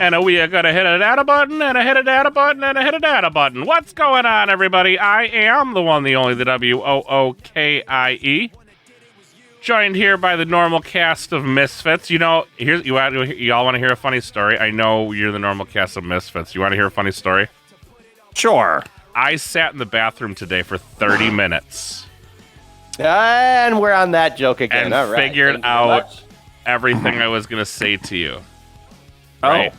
And we are going to hit a data button, and a hit a data button, and a hit a data button. What's going on, everybody? I am the one, the only, the WOOKIE. Joined here by the normal cast of Misfits. You know, you all want to hear a funny story? I know you're the normal cast of Misfits. You want to hear a funny story? Sure. I sat in the bathroom today for 30 minutes. And we're on that joke again. And all right. figured out everything I was going to say to you. Oh. Right?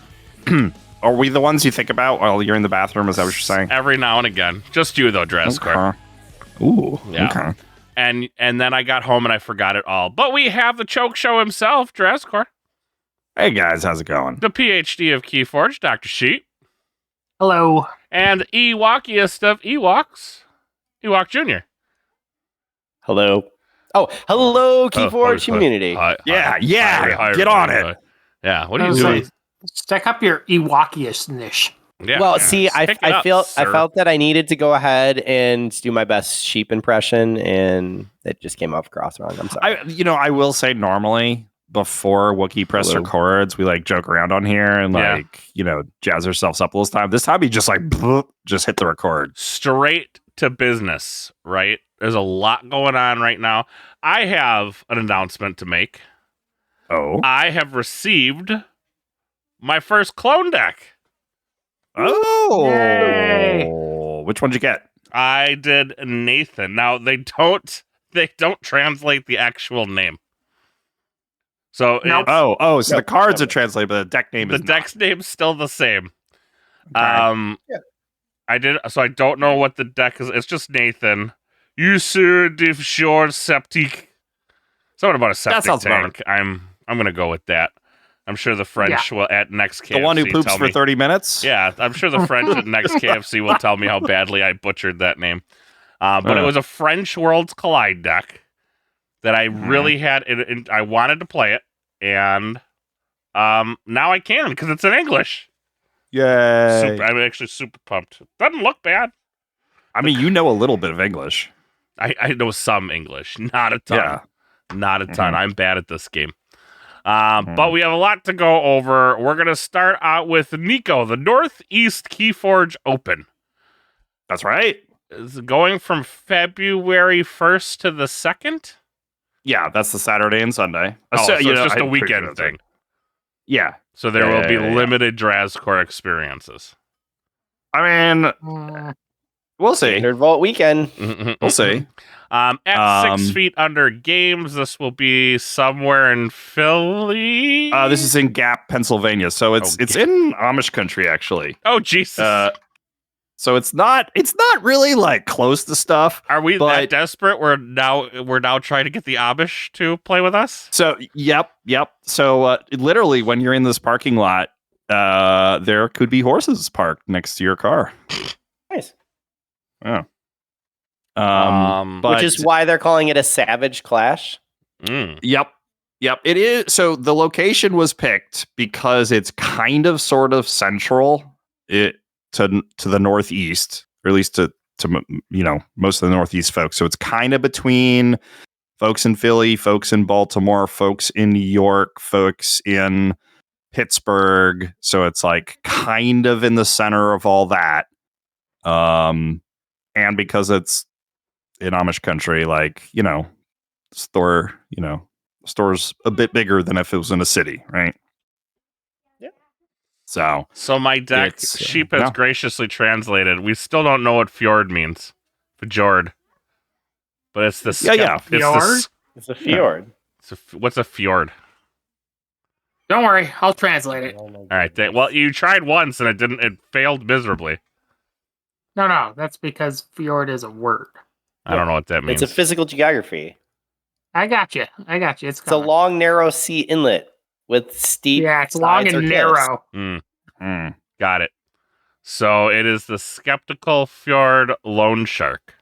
Are we the ones you think about while you're in the bathroom? Is that what you're saying? Every now and again. Just you, though, Drescore. Okay. Ooh. Yeah. Okay. And then I got home and I forgot it all. But we have the choke show himself, Drescore. Hey, guys. How's it going? The PhD of KeyForge, Dr. Sheep. Hello. And Ewokiest of Ewoks, Ewok Jr. Hello. Oh, hello, KeyForge community. Hi, Yeah. hi, Get on everybody. it. Yeah, what are you doing? Stack up your Ewokiest-nish. Yeah, Well, yeah. see, I Pick it up, felt sir. that I needed to go ahead and do my best sheep impression, and it just came off cross wrong. I'm sorry. I will say normally before Wookiee press Hello. records, we like joke around on here and jazz ourselves up a little time. This time he just just hit the record. Straight to business, right? There's a lot going on right now. I have an announcement to make. Oh. I have received my first clone deck. Oh. Yay. Which one'd you get? I did Nathan. Now they don't translate the actual name. So Nope. it's- So the cards are translated, but the deck name the is deck's name's still the same. not. Okay. I don't know what the deck is. It's just Nathan. You sir div short septic. Something about a septic sounds tank. I'm gonna go with that. I'm sure the French will at next KFC The one who poops tell for me. 30 minutes? Yeah, I'm sure the French at next KFC will tell me how badly I butchered that name. But it was a French Worlds Collide deck that I really had. And I wanted to play it, and now I can because it's in English. Yay. I'm actually super pumped. Doesn't look bad. I mean, you know a little bit of English. I know some English, not a ton. Yeah. Not a ton. I'm bad at this game. But we have a lot to go over. We're going to start out with Nico, the Northeast KeyForge Open. That's right. It's going from February 1st to the 2nd? Yeah, that's the Saturday and Sunday. So it's just a I'm pretty sure weekend that's thing. it. Yeah. So there will be Yeah. limited Drazcore experiences. I mean, we'll see. Standard Vault weekend. We'll see. At 6 feet under games, this will be somewhere in Philly. This is in Gap, Pennsylvania. So it's in Amish country, actually. Oh, Jesus. So it's not really like close to stuff. Are we but- that desperate? We're now trying to get the Amish to play with us? So yep. So literally, when you're in this parking lot, there could be horses parked next to your car. Nice. Yeah. But Which is why they're calling it a Savage Clash. Yep. It is. So the location was picked because it's kind of sort of central to the Northeast, or at least to most of the Northeast folks. So it's kind of between folks in Philly, folks in Baltimore, folks in New York, folks in Pittsburgh. So it's like kind of in the center of all that. And because it's in Amish country, store's a bit bigger than if it was in a city, right? Yeah. So my deck, Sheep has graciously translated. We still don't know what fjord means. Fjord. But it's the Fjord? It's a fjord. What's a fjord? Don't worry, I'll translate it. All right. Well, you tried once and it failed miserably. No, that's because fjord is a word. I don't know what that means. It's a physical geography. I got you. It's It's a long, narrow sea inlet with steep. Yeah, it's long sides or and cliffs. narrow. Got it. So it is the Skeptical Fjord Loan Shark.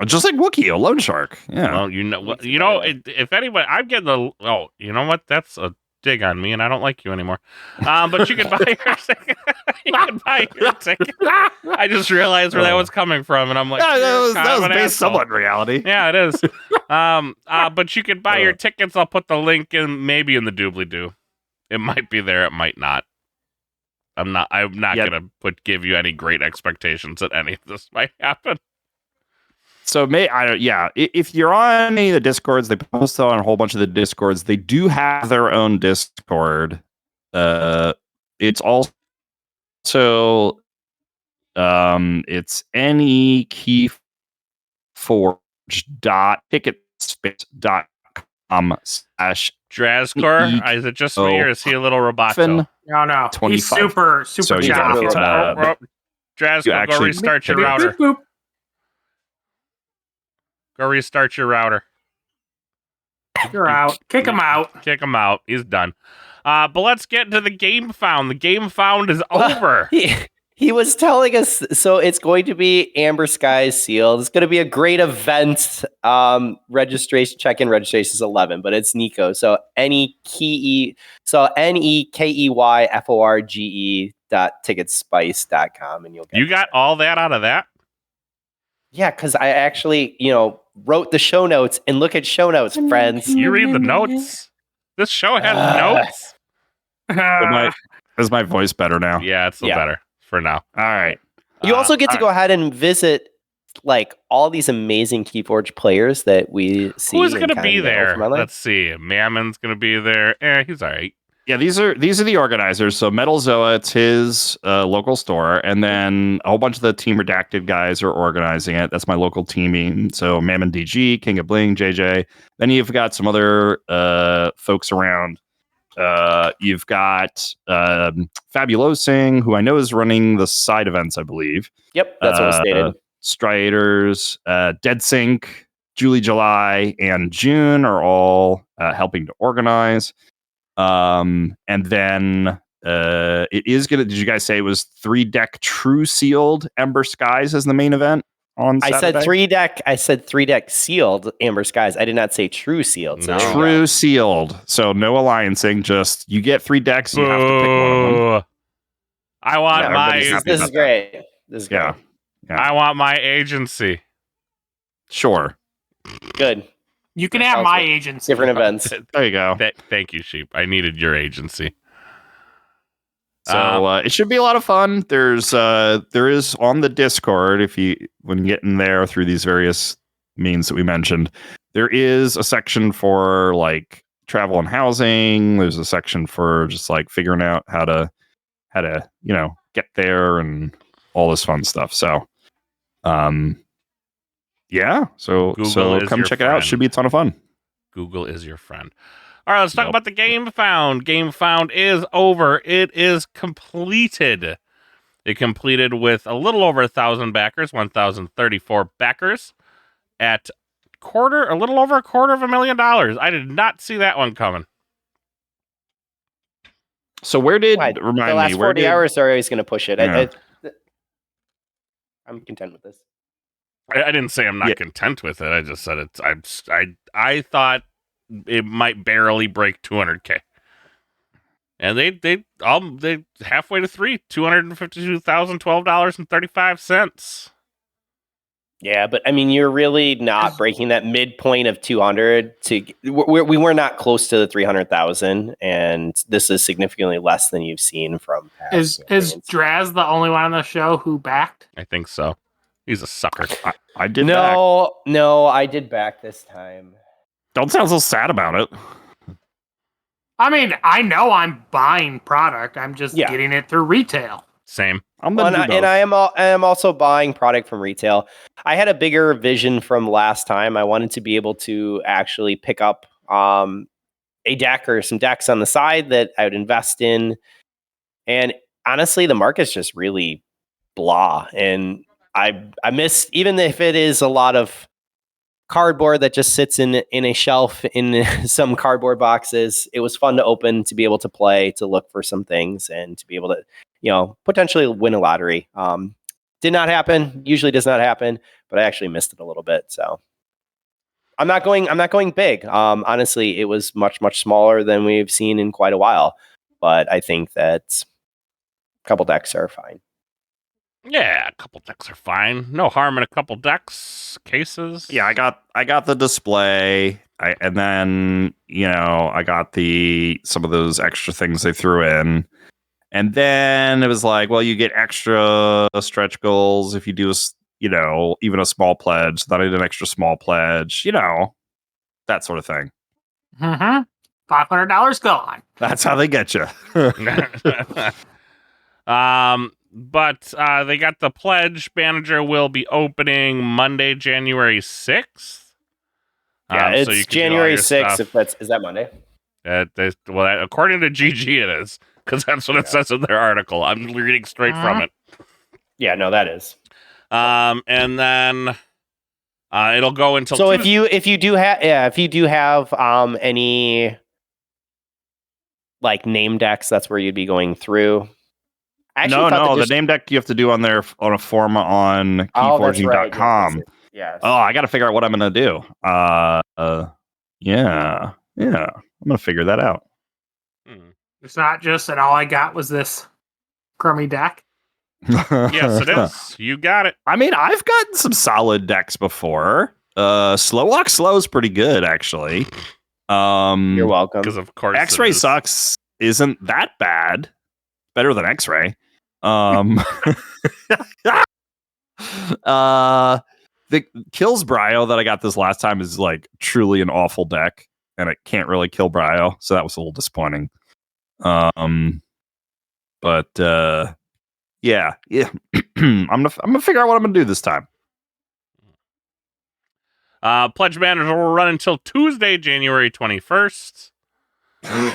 just like Wookiee, a loan shark. Yeah. Well, if anybody, I'm getting you know what? That's a dig on me, and I don't like you anymore. But you can buy your ticket. You can buy your ticket. I just realized where that was coming from, and I'm like, Yeah, that was based asshole. somewhat in reality. Yeah, it is. But you can buy your tickets. I'll put the link in, maybe in the doobly-doo. It might be there. It might not. I'm not gonna give you any great expectations that any of this might happen. So if you're on any of the Discords, they post on a whole bunch of the Discords. They do have their own Discord. It's also it's any KeyForge's.ticketspace.com Drazcor, is it just me or is he a little roboto? No. He's 25. super So you choppy. got Drazcor, go restart your router. Boop. Go restart your router. You're out. Kick him out. Kick him out. He's done. But let's get into the game found. The game found is over. He was telling us, so it's going to be Amber Skies sealed. It's going to be a great event. Registration, check-in registration is 11, but it's Nico. So NEKEYFORGE.ticketspice.com, and you'll get You got all that out of that? Yeah, because I actually, wrote the show notes, and look at show notes, friends. You read the notes? This show has notes? Is my voice better now? Yeah, it's still better for now. All right. You also get to go ahead and visit all these amazing KeyForge players that we see. Who's going to be there? Let's see. Mammon's going to be there. He's all right. Yeah, these are the organizers. So Metal Zoa, it's his local store, and then a whole bunch of the Team Redacted guys are organizing it. That's my local teaming. So Mammon DG, King of Bling, JJ. Then you've got some other folks around. You've got Fabulosing, who I know is running the side events, I believe. Yep, that's what was stated. Striders, Dead Sync, July, and June are all helping to organize. And then it is gonna. Did you guys say it was 3-deck true sealed Ember Skies as the main event on Saturday? I said 3-deck sealed Amber Skies. I did not say true sealed. So true sealed. So no alliancing. Just you get 3 decks. You have to pick one of them. I want This is great. This is great. Yeah. I want my agency. Sure. Good. You can have my agency. Different events. There you go. Thank you, Sheep. I needed your agency. So it should be a lot of fun. There is on the Discord, when you get in there through these various means that we mentioned, there is a section for travel and housing. There's a section for just figuring out how to get there and all this fun stuff. So yeah. So come check it out. Should be a ton of fun. Google is your friend. All right, let's talk about the game found. Game found is over. It is completed. It completed with a little over 1,000 backers, 1,034 backers at a little over $250,000. I did not see that one coming. So where did the last 40 hours are always going to push it. Yeah. I'm content with this. I didn't say I'm not content with it. I just said it's. I thought it might barely break 200K, and they halfway to $252,012.35. Yeah, but I mean, you're really not breaking that midpoint of 200. We were not close to the 300,000, and this is significantly less than you've seen from past. Is Draz the only one on the show who backed? I think so. He's a sucker. I did. No, I did back this time. Don't sound so sad about it. I mean, I know I'm buying product. I'm just getting it through retail. Same. And I am also buying product from retail. I had a bigger vision from last time. I wanted to be able to actually pick up a deck or some decks on the side that I would invest in. And honestly, the market's just really blah. And I miss, even if it is a lot of cardboard that just sits in a shelf in some cardboard boxes, it was fun to open, to be able to play, to look for some things, and to be able to, potentially win a lottery. Did not happen. Usually does not happen, but I actually missed it a little bit. So I'm not going big. Honestly, it was much, much smaller than we've seen in quite a while, but I think that a couple decks are fine. Yeah, a couple decks are fine. No harm in a couple decks, cases. Yeah, I got the display, and then I got some of those extra things they threw in, And then it was like, well, you get extra stretch goals if you do, even a small pledge. Then I did an extra small pledge, that sort of thing. Mm-hmm. $500 gone. That's how they get you. But they got the pledge manager will be opening Monday, January 6th. Yeah, so it's January 6th. stuff. Is that Monday? According to GG, it is, because that's what it says in their article. I'm reading straight from it. Yeah, no, that is. And then it'll go until. So Tuesday. if you do have any like name decks, that's where you'd be going through. No, the name deck you have to do on a form on KeyForge's.com. Right. Yes. Oh, I got to figure out what I'm going to do. Yeah. I'm going to figure that out. It's not just that all I got was this crummy deck. Yes, it is. You got it. I mean, I've gotten some solid decks before. Slow Walk Slow is pretty good, actually. You're welcome. Because of course, X-Ray Sucks isn't that bad. Better than X-Ray. The Kills Bryo that I got this last time is like truly an awful deck, and it can't really kill Bryo, so that was a little disappointing. But yeah. I'm gonna figure out what I'm gonna do this time. Pledge Manager will run until Tuesday, January 21st.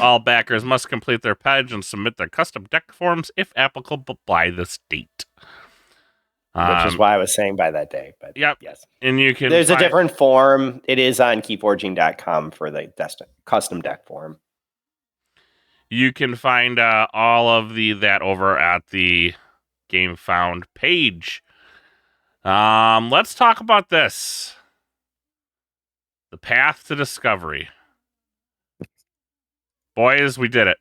All backers must complete their pledge and submit their custom deck forms, if applicable, by this date. Which is why I was saying by that day. But yep. Yes. And you can. There's a different form. It is on keyforging.com for the custom deck form. You can find all of that over at the Game Found page. Let's talk about this. The path to discovery. Boys, we did it.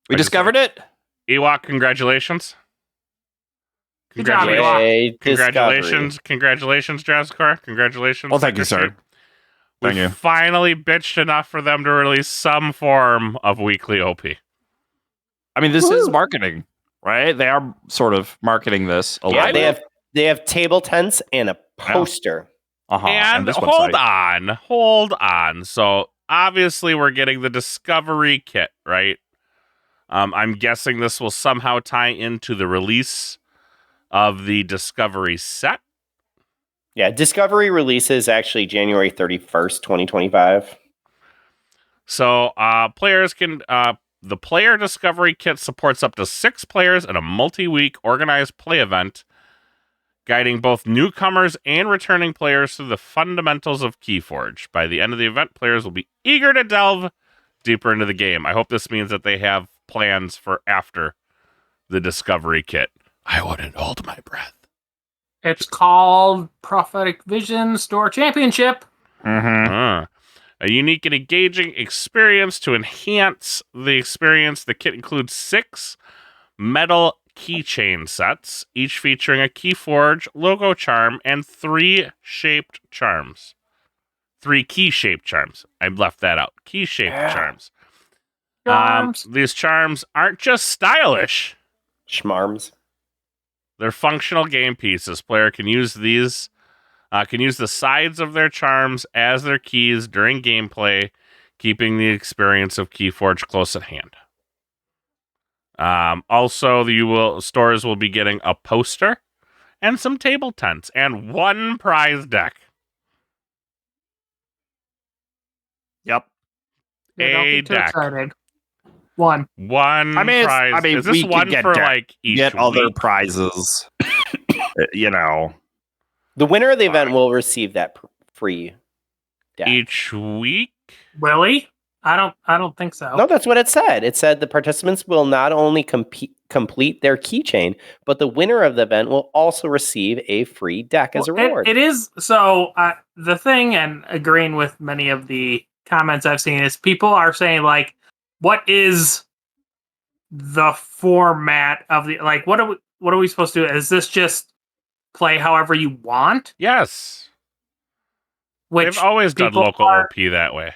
We discovered it? Ewok, congratulations. Good job, Ewok. Congratulations, Jazzcore. Congratulations. Well, thank you, sir. Thank you. Finally bitched enough for them to release some form of weekly OP. I mean, this is marketing, right? They are sort of marketing this a lot. Yeah, they have table tents and a poster. And hold on. So obviously we're getting the Discovery Kit, right? I'm guessing this will somehow tie into the release of the Discovery set. Yeah, Discovery releases actually January 31st, 2025. So players can... the Player Discovery Kit supports up to 6 players in a multi-week organized play event, guiding both newcomers and returning players through the fundamentals of KeyForge. By the end of the event, players will be eager to delve deeper into the game. I hope this means that they have plans for after the Discovery Kit. I wouldn't hold my breath. It's called Prophetic Vision Store Championship. A unique and engaging experience to enhance the experience. The kit includes 6 metal keychain sets, each featuring a KeyForge logo charm and 3 shaped charms. 3 key-shaped charms. I left that out. Key-shaped charms. These charms aren't just stylish. Schmarms. They're functional game pieces. Player can use these, can use the sides of their charms as their keys during gameplay, keeping the experience of KeyForge close at hand. Also, stores will be getting a poster and some table tents and 1 prize deck. Yep. A deck. Excited. One prize. I mean, is this one for like each get week? other prizes? The winner of the event will receive that free deck. Each week. Will he? I don't think so. No, that's what it said. It said the participants will not only complete their keychain, but the winner of the event will also receive a free deck as a reward. It is so. The thing, and agreeing with many of the comments I've seen, is people are saying like, "What is the format of the like? What are we supposed to do? Is this just play however you want?" Yes. Which they've always done local OP that way.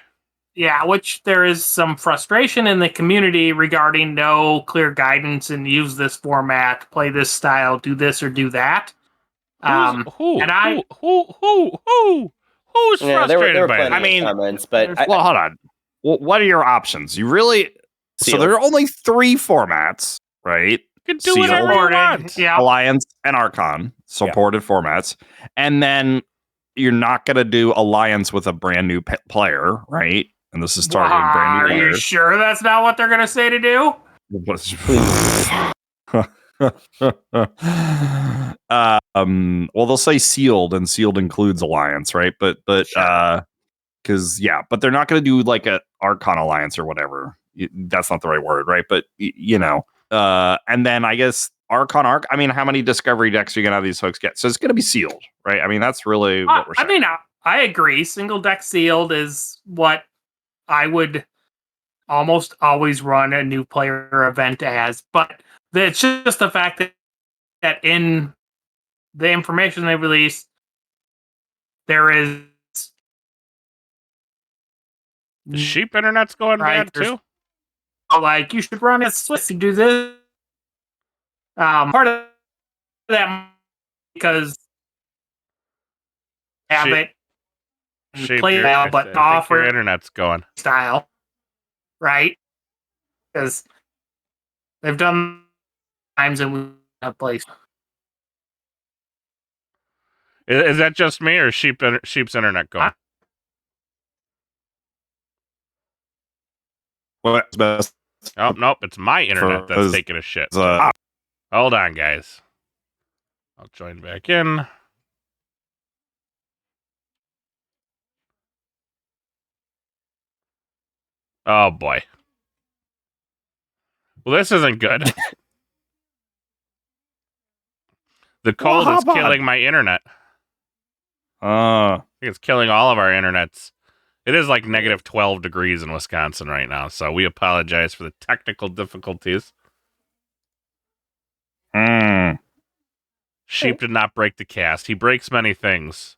Yeah, which there is some frustration in the community regarding no clear guidance and use this format, play this style, do this or do that. Who's Yeah, there frustrated were by plenty that? of comments, but Well, hold on. What are your options? You really so Sealed. there are only 3 formats, right? You can do Sealed, whatever you want. Yeah. Alliance, and Archon supported formats, and then you're not going to do Alliance with a brand new player, right? And this is targeting brand new Are you players. sure that's not what they're going to say to do? Well, they'll say sealed, and sealed includes Alliance, right? But but they're not going to do like a Archon Alliance or whatever. That's not the right word, right? But and then I guess Archon Arc. I mean, how many discovery decks are you gonna have these folks get? So it's going to be sealed, right? I mean, that's really what we're saying. I mean, I agree. Single deck sealed is what I would almost always run a new player event as, but it's just the fact that in the information they release, there is The sheep internet's going bad too. Like you should run it Swiss to do this. Part of that because have it Sheep, play well, but I think your offer internet's going. style, right? Because they've done times and we have placed. Is that just me or sheep's internet going? What's best? Oh, nope, it's my internet that's taking a shit. Hold on, guys. I'll join back in. Oh, boy. Well, this isn't good. The cold is killing my internet. I think it's killing all of our internets. It is like negative 12 degrees in Wisconsin right now, so we apologize for the technical difficulties. Sheep did not break the cast. He breaks many things.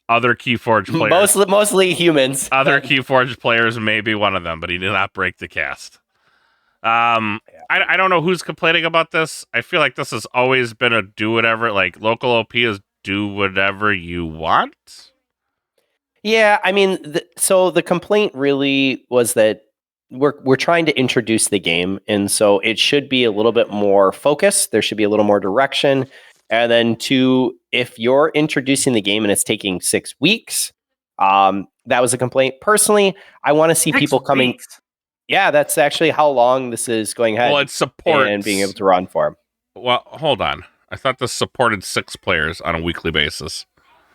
Other KeyForge players. Mostly humans. Other KeyForge players may be one of them, but he did not break the cast. I don't know who's complaining about this. I feel like this has always been a do whatever, like local OP is do whatever you want. Yeah, I mean, so the complaint really was that we're trying to introduce the game, and so it should be a little bit more focused. There should be a little more direction. And then if you're introducing the game and it's taking 6 weeks, that was a complaint. Personally, I want to see people coming. Weeks. Yeah, that's actually how long this is going ahead. Well, it supports and being able to run for them. Well, hold on. I thought this supported 6 players on a weekly basis.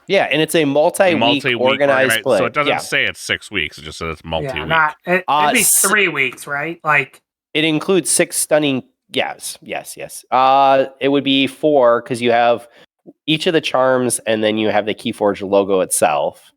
Yeah, and it's a multi-week organized play. So it doesn't say it's 6 weeks. It just says it's multi-week. Yeah, it'd be 3 weeks, right? Like it includes 6 stunning. Yes. It would be 4 because you have each of the charms, and then you have the KeyForge logo itself.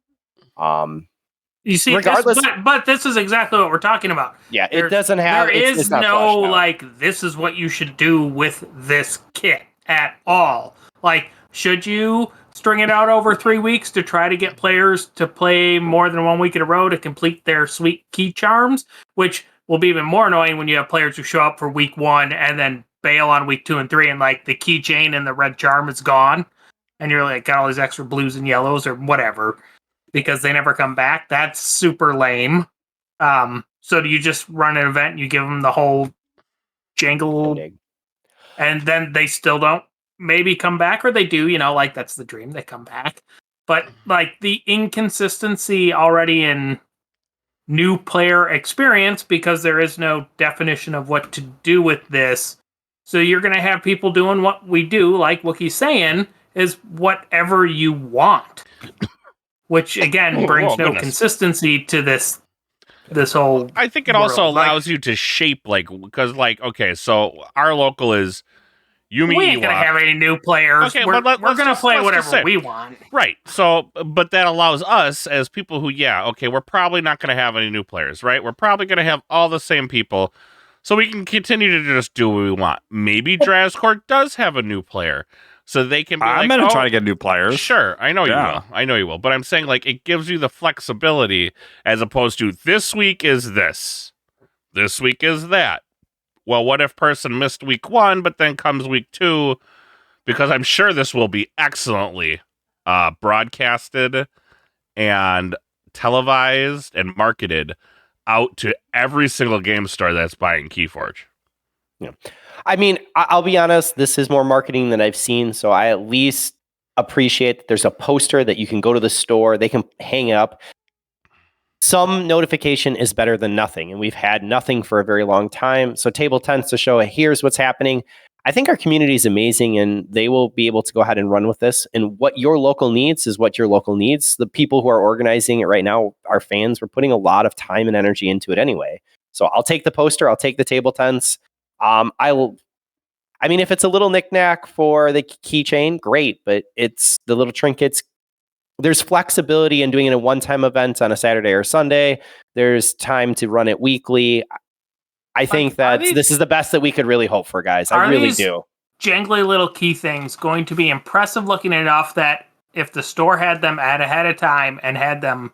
You see, regardless, but this is exactly what we're talking about. Yeah, it doesn't have. There is no like this is what you should do with this kit at all. Like, should you string it out over 3 weeks to try to get players to play more than 1 week in a row to complete their sweet key charms, which will be even more annoying when you have players who show up for week 1 and then bail on week 2 and 3, and like the keychain and the red charm is gone, and you're like got all these extra blues and yellows or whatever because they never come back. That's super lame. So do you just run an event and you give them the whole jangle, and then they still don't maybe come back, or they do? Like that's the dream, they come back. But like the inconsistency already in new player experience because there is no definition of what to do with this. So you're going to have people doing what we do, like Wookie's saying, is whatever you want. Which, again, brings no consistency to this whole I think it also allows you to shape, because, okay, so our local is Yumi. We ain't going to have any new players. Okay, we're but going to play whatever we want. Right. So, but that allows us as people who, we're probably not going to have any new players, right? We're probably going to have all the same people. So we can continue to just do what we want. Maybe Drazcourt does have a new player. So they can be I'm like, going to try to get new players. Sure, I know you Yeah. will. I know you will. But I'm saying, like, it gives you the flexibility as opposed to this week is this week is that. Well, what if person missed week 1, but then comes week 2? Because I'm sure this will be excellently broadcasted and televised and marketed out to every single game store that's buying KeyForge. Yeah. I mean, I'll be honest, this is more marketing than I've seen. So I at least appreciate that there's a poster that you can go to the store, they can hang up. Some notification is better than nothing. And we've had nothing for a very long time. So table tends to show, here's what's happening. I think our community is amazing and they will be able to go ahead and run with this. And what your local needs is what your local needs. The people who are organizing it right now, our fans, we're putting a lot of time and energy into it anyway. So I'll take the poster, I'll take the table tents. I mean, if it's a little knickknack for the keychain, great, but it's the little trinkets. There's flexibility in doing it a one-time event on a Saturday or Sunday. There's time to run it weekly. I think that this is the best that we could really hope for, guys. I really do. Jangly little key things going to be impressive looking enough that if the store had them ahead of time and had them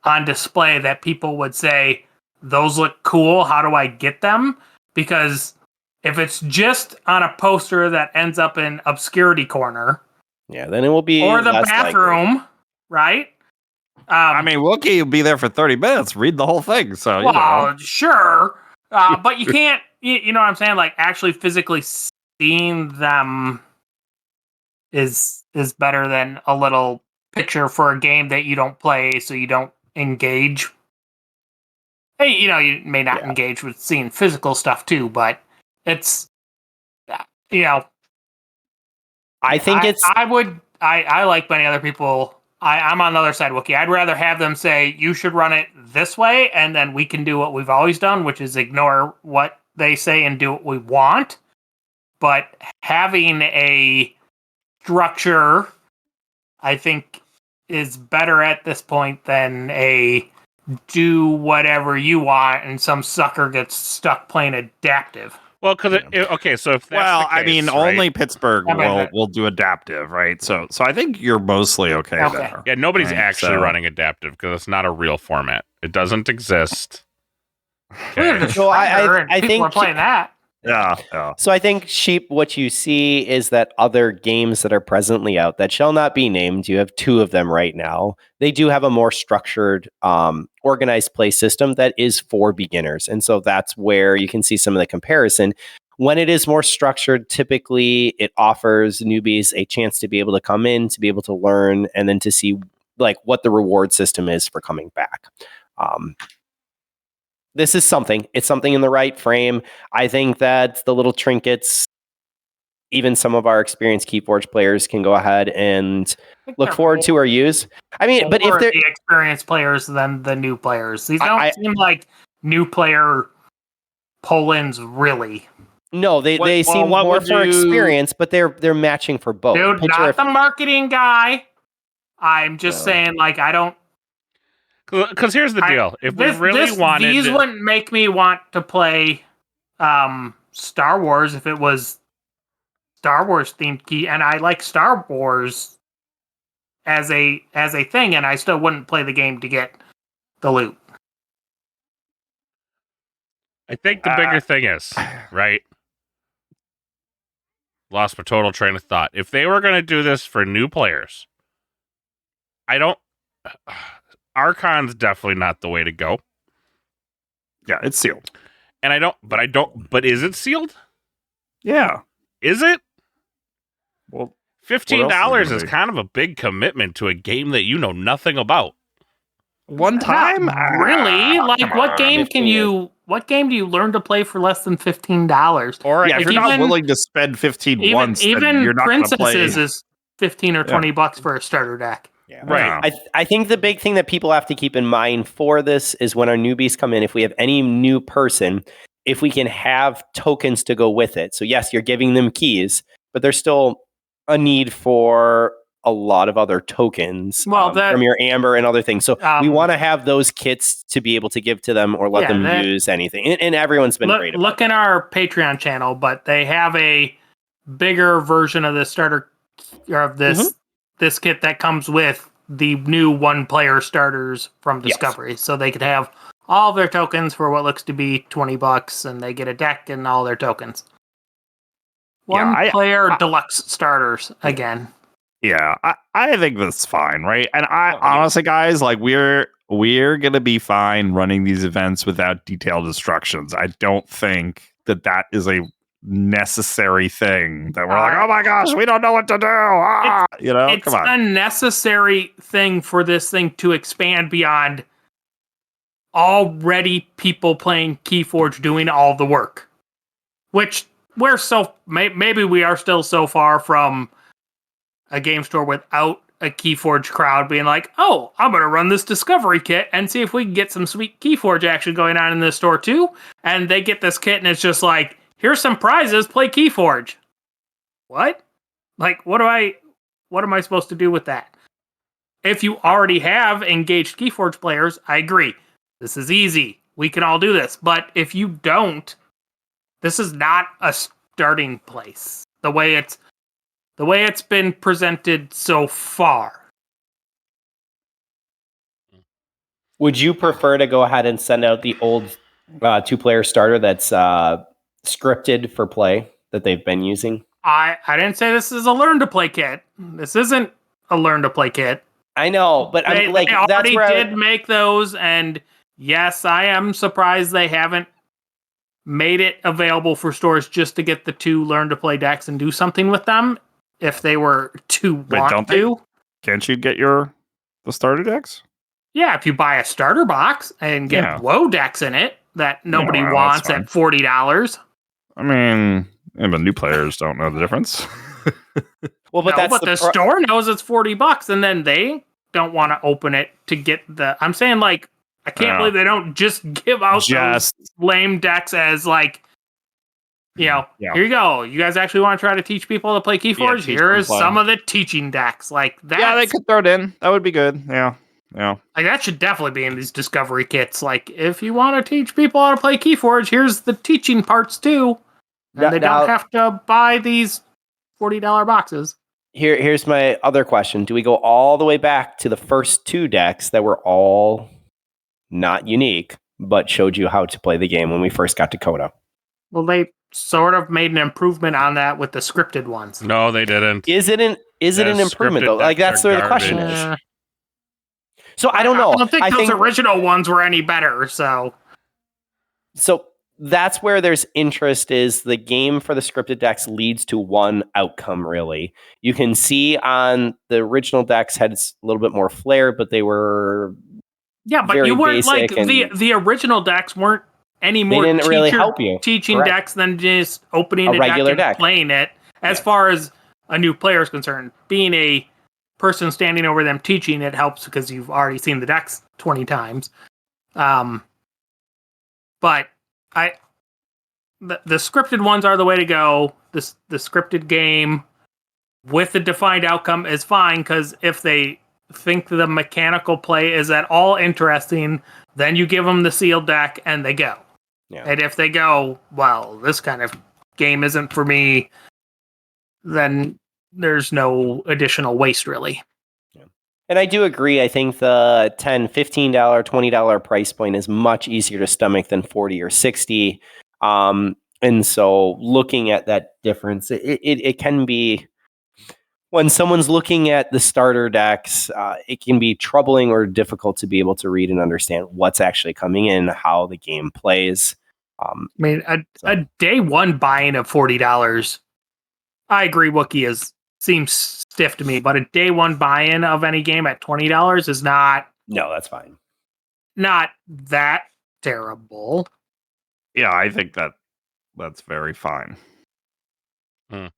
on display, that people would say, those look cool. How do I get them? Because if it's just on a poster that ends up in obscurity corner, yeah, then it will be or the less bathroom, likely. Right? I mean, Wookiee will be there for 30 minutes, read the whole thing. So, well, sure. But you can't, you know what I'm saying? Like, actually physically seeing them is better than a little picture for a game that you don't play, so you don't engage. Hey, you know, you may not engage with seeing physical stuff too, but it's, you know, I like many other people. I'm on the other side, Wookiee. I'd rather have them say, you should run it this way, and then we can do what we've always done, which is ignore what they say and do what we want. But having a structure, I think, is better at this point than a do whatever you want and some sucker gets stuck playing adaptive. Well, because okay, so if that's the case, only Pittsburgh will do adaptive, right? So I think you're mostly okay there. Yeah, nobody's actually running adaptive because it's not a real format. It doesn't exist. Okay. So I think we're playing that. Yeah. So I think, Sheep, what you see is that other games that are presently out that shall not be named, you have 2 of them right now. They do have a more structured, organized play system that is for beginners. And so that's where you can see some of the comparison. When it is more structured, typically it offers newbies a chance to be able to come in, to be able to learn, and then to see like what the reward system is for coming back. This is something. It's something in the right frame. I think that the little trinkets, even some of our experienced KeyForge players can go ahead and look forward to or use. I mean, but if they're the experienced players than the new players, these don't seem like new player pull-ins, really. No, they seem more for experience, but they're matching for both. Dude, not the marketing guy. I'm just saying, like, I don't. Because here's the deal: if we really wanted, these wouldn't make me want to play Star Wars if it was Star Wars themed key, and I like Star Wars as a thing, and I still wouldn't play the game to get the loot. I think the bigger thing is, right? Lost my total train of thought. If they were going to do this for new players, Archon's definitely not the way to go. Yeah, it's sealed. And but is it sealed? Yeah. Is it? Well, $15 is kind of a big commitment to a game that you know nothing about. One time? Really? Like, what game do you learn to play for less than $15? Or if you're not willing to spend 15 once, then you're not going to play. Princesses is $15 or $20 for a starter deck. Yeah. Right. I think the big thing that people have to keep in mind for this is when our newbies come in, if we have any new person, if we can have tokens to go with it. So yes, you're giving them keys, but there's still a need for a lot of other tokens from your Amber and other things. So we want to have those kits to be able to give to them or let them use anything. And everyone's been great about Look in our Patreon channel, but they have a bigger version of the starter or of this kit that comes with the new 1-player starters from Discovery. Yes. So they could have all their tokens for what looks to be $20, and they get a deck and all their tokens. 1-player deluxe starters again. Yeah, I think that's fine, right? And honestly, guys, like we're gonna be fine running these events without detailed instructions. I don't think that is a necessary thing that we're like, oh my gosh, we don't know what to do. It's come on. a necessary thing for this thing to expand beyond already people playing KeyForge doing all the work, which maybe we are still so far from a game store without a KeyForge crowd being like, oh, I'm going to run this Discovery kit and see if we can get some sweet KeyForge action going on in this store too. And they get this kit and it's just like, here's some prizes, play KeyForge. What? Like, what am I supposed to do with that? If you already have engaged KeyForge players, I agree. This is easy. We can all do this. But if you don't, this is not a starting place. The way it's been presented so far. Would you prefer to go ahead and send out the old 2-player starter that's scripted for play that they've been using? I didn't say this is a learn to play kit. This isn't a learn to play kit. I know, but they already did make those, and yes, I am surprised they haven't made it available for stores just to get the 2 learn to play decks and do something with them. If they were to want to. Can't you get the starter decks? Yeah, if you buy a starter box and get low decks in it that nobody wants at $40. I mean, but new players don't know the difference. Well, but the store knows it's $40, and then they don't want to open it to get the. I'm saying, like, I can't believe they don't just give out those lame decks as like. Here you go. You guys actually want to try to teach people to play KeyForge? Here is some of the teaching decks. Like that. Yeah, they could throw it in. That would be good. Yeah. Like that should definitely be in these Discovery kits. Like, if you want to teach people how to play KeyForge, here's the teaching parts too. And they don't have to buy these $40 boxes. Here's my other question. Do we go all the way back to the first 2 decks that were all not unique, but showed you how to play the game when we first got to Coda? Well, they sort of made an improvement on that with the scripted ones. No, they didn't. Is it an improvement though? Like, that's where the question is. So I don't know. I don't think those original ones were any better. So that's where there's interest. Is the game for the scripted decks leads to one outcome, really. You can see on the original decks had a little bit more flair, but they were but you weren't like the original decks weren't any more. They didn't really help you. Teaching decks than just opening a regular deck and playing it. As far as a new player is concerned, being a person standing over them teaching it helps because you've already seen the decks 20 times. But the scripted ones are the way to go. The scripted game with the defined outcome is fine, because if they think the mechanical play is at all interesting, then you give them the sealed deck and they go. Yeah. And if they go, well, this kind of game isn't for me, then there's no additional waste, really. Yeah. And I do agree. I think the $10, $15, $20 price point is much easier to stomach than 40 or 60. And so looking at that difference, it can be, when someone's looking at the starter decks, it can be troubling or difficult to be able to read and understand what's actually coming in, how the game plays. I mean, a day one buy-in of $40, I agree, Wookiee seems stiff to me, but a day one buy-in of any game at $20 is not. No, that's fine. Not that terrible. Yeah, I think that's very fine. Okay.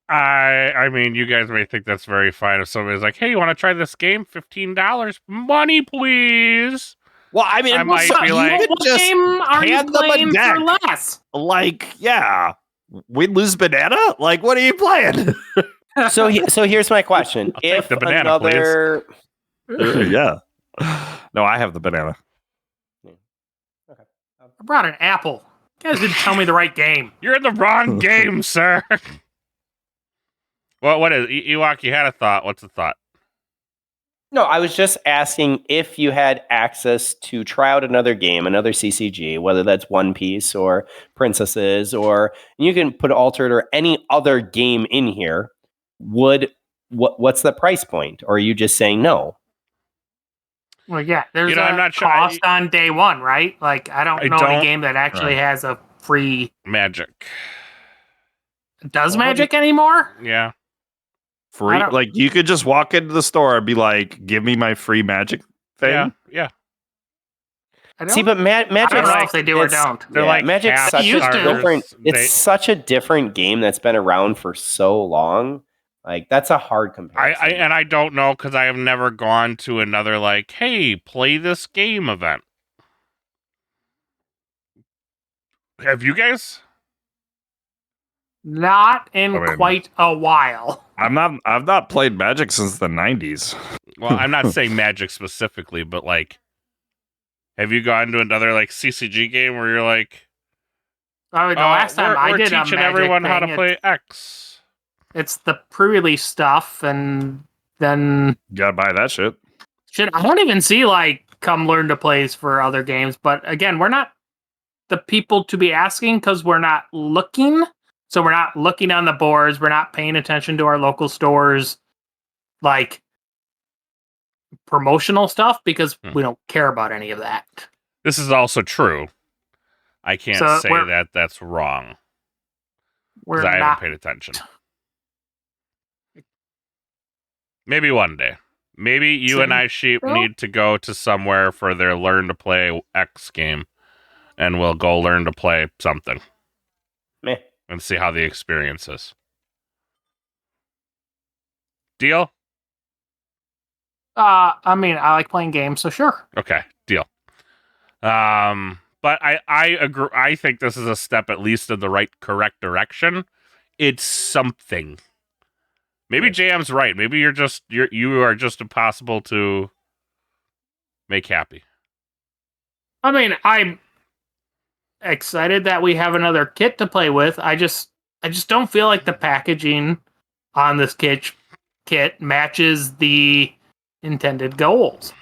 I mean, you guys may think that's very fine if somebody's like, hey, you want to try this game? $15. Money, please. Well, I mean, I might be like, what game are you playing for less? Like, yeah. Win-lose banana? Like, what are you playing? So here's my question. If the banana, another... Yeah. No, I have the banana. Okay. I brought an apple. You guys didn't tell me the right game. You're in the wrong game, sir. What is Ewok? You had a thought. What's the thought? No, I was just asking if you had access to try out another game, another CCG, whether that's One Piece or Princesses, or you can put Altered or any other game in here. What's the price point? Or are you just saying no? Well, yeah, there's I'm a not sure. cost on day one, right? Like, I don't know any game that actually Right. has a free... Magic. Does Magic anymore? Yeah. Free? I don't- Like, you could just walk into the store and be like, give me my free magic thing. Yeah. Yeah. I don't, See, but Magic. I don't know if they do or don't. They're like Magic's half such a used to. different. They- It's such a different game that's been around for so long. Like that's a hard comparison. I don't know because I have never gone to another like, hey, play this game event. Have you guys? Not in I mean- quite a while. I've not played Magic since the 90s. Well, I'm not saying Magic specifically, but like, have you gone to another like CCG game where you're like, I mean, the last time I we're did a teaching Magic everyone how to thing, play X. It's the pre-release stuff, and then You gotta buy that shit. shit. I don't even see like come learn to plays for other games. But again, we're not the people to be asking because we're not looking. So we're not looking on the boards. We're not paying attention to our local stores, like promotional stuff, because we don't care about any of that. This is also true. I can't So say we're- that that's wrong We're because I not. haven't paid attention. Maybe one day. Maybe you and I, Sheep, Well- need to go to somewhere for their Learn to Play X game, and we'll go learn to play something Meh. and see how the experience is. Deal? I mean, I like playing games, so sure. Okay, deal. But I agree. I think this is a step at least in the correct direction. It's something. Maybe JM's right. Maybe you are just impossible to make happy. I mean, I'm excited that we have another kit to play with. I just don't feel like the packaging on this kit matches the intended goals.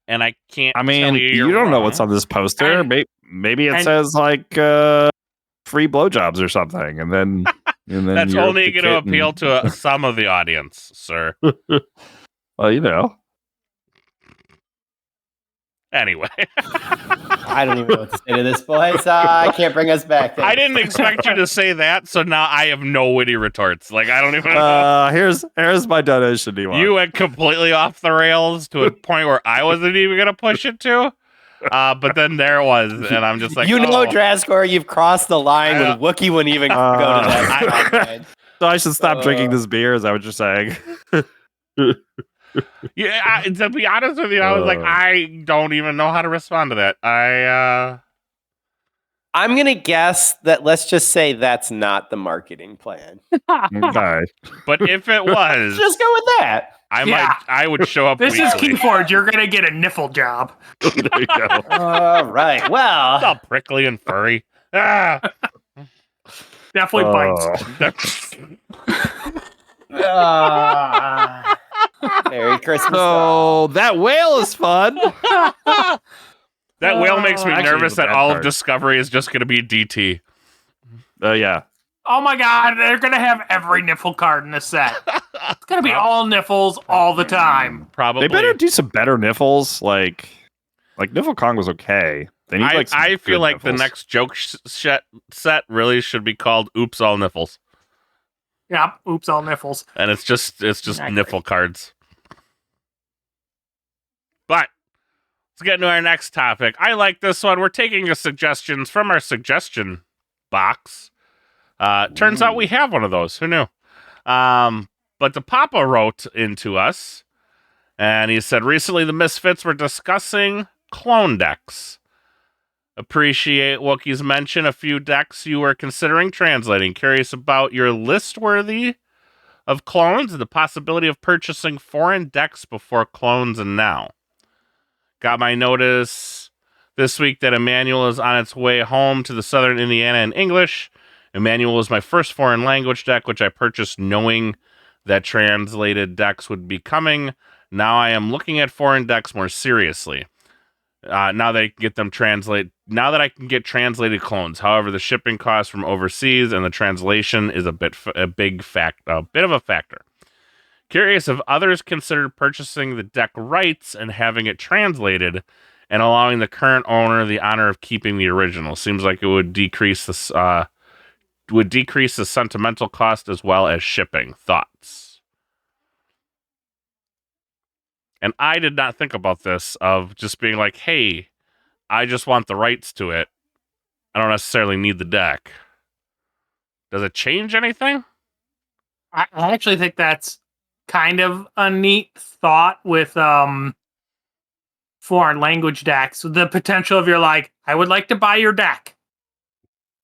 And I can't. I mean, tell you you're don't know wrong. what's on this poster. And- Maybe it and- says like free blowjobs or something, and then That's you're only the going to kid and- appeal to some of the audience, sir. Well, you know. Anyway, I don't even know what to say to this, boys. I can't bring us back. I didn't expect you to say that, so now I have no witty retorts. Like I don't even. Here's my donation. You went completely off the rails to a point where I wasn't even going to push it to. But then there it was, and I'm just like, you know, oh. Draskor, you've crossed the line I when Wookiee wouldn't even go to that. So I should stop drinking this beer. Is that what you're saying? Yeah, to be honest with you, I was like, I don't even know how to respond to that. I'm gonna guess that. Let's just say that's not the marketing plan. Okay. But if it was, Just go with that. I would show up. This is weekly. KeyForge. You're gonna get a niffle job. There you go. All right. It's Well, all prickly and furry. Ah. Definitely bites. Merry Christmas. So that whale is fun. That whale makes me Actually, nervous it's a that bad all of card. Discovery is just going to be DT. Yeah. Oh my god, they're gonna have every niffle card in the set. It's gonna be all niffles all the time. Probably. They better do some better niffles. Like Niffle Kong was okay. They need like some I feel good like the niffles. next joke set really should be called "Oops All Niffles," Yep. Oops, all niffles. and it's just Exactly. niffle cards. But let's get into our next topic. I like this one. We're taking your suggestions from our suggestion box. Turns out we have one of those. Who knew? But the Papa wrote into us, and he said, recently the Misfits were discussing clone decks. Appreciate Wookiee's mention a few decks you were considering translating. Curious about your list worthy of clones and the possibility of purchasing foreign decks before clones and now. Got my notice this week that Emmanuel is on its way home to the Southern Indiana in English. Emmanuel is my first foreign language deck, which I purchased knowing that translated decks would be coming. Now I am looking at foreign decks more seriously. Now that I can get them now that I can get translated clones. However, the shipping costs from overseas and the translation is a bit of a factor. Curious if others considered purchasing the deck rights and having it translated and allowing the current owner the honor of keeping the original. Seems like it would decrease the sentimental cost as well as shipping. Thoughts? And I did not think about this of just being like, hey, I just want the rights to it. I don't necessarily need the deck. Does it change anything? I actually think that's kind of a neat thought with foreign language decks. The potential of you're like, I would like to buy your deck.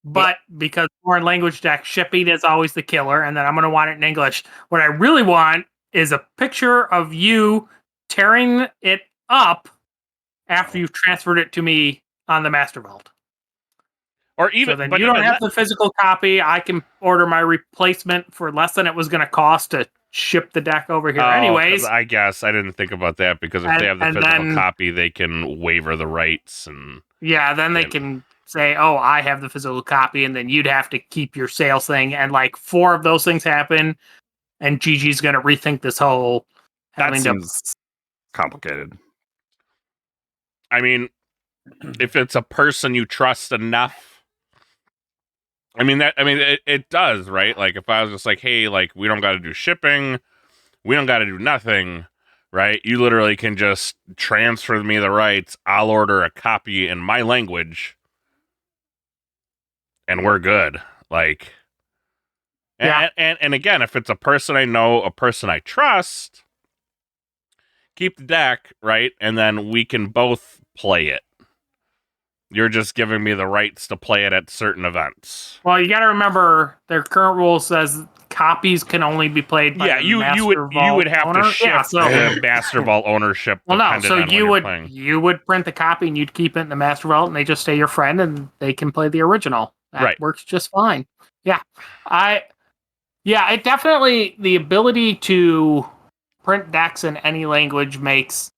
But because foreign language deck shipping is always the killer, and then I'm going to want it in English. What I really want is a picture of you tearing it up after you've transferred it to me on the Master Vault. Or even, so then you don't have the physical copy. I can order my replacement for less than it was going to cost to ship the deck over here. Anyways, I guess I didn't think about that because if they have the physical copy, they can waiver the rights and then they can say, "Oh, I have the physical copy," and then you'd have to keep your sales thing. And like 4 of those things happen, and Gigi's going to rethink this whole. That seems complicated. I mean, if it's a person you trust enough. It does, right? Like, if I was just like, hey, like, we don't got to do shipping, we don't got to do nothing, right? You literally can just transfer me the rights. I'll order a copy in my language, and we're good. Like, and again, if it's a person I know, a person I trust, keep the deck, right? And then we can both play it. You're just giving me the rights to play it at certain events. Well, you got to remember their current rule says copies can only be played by the Master Vault you would have owner. to shift the Master Vault ownership. Well, no, so you would print the copy and you'd keep it in the Master Vault, and they just stay your friend, and they can play the original. That works just fine. Yeah, it definitely, the ability to print decks in any language makes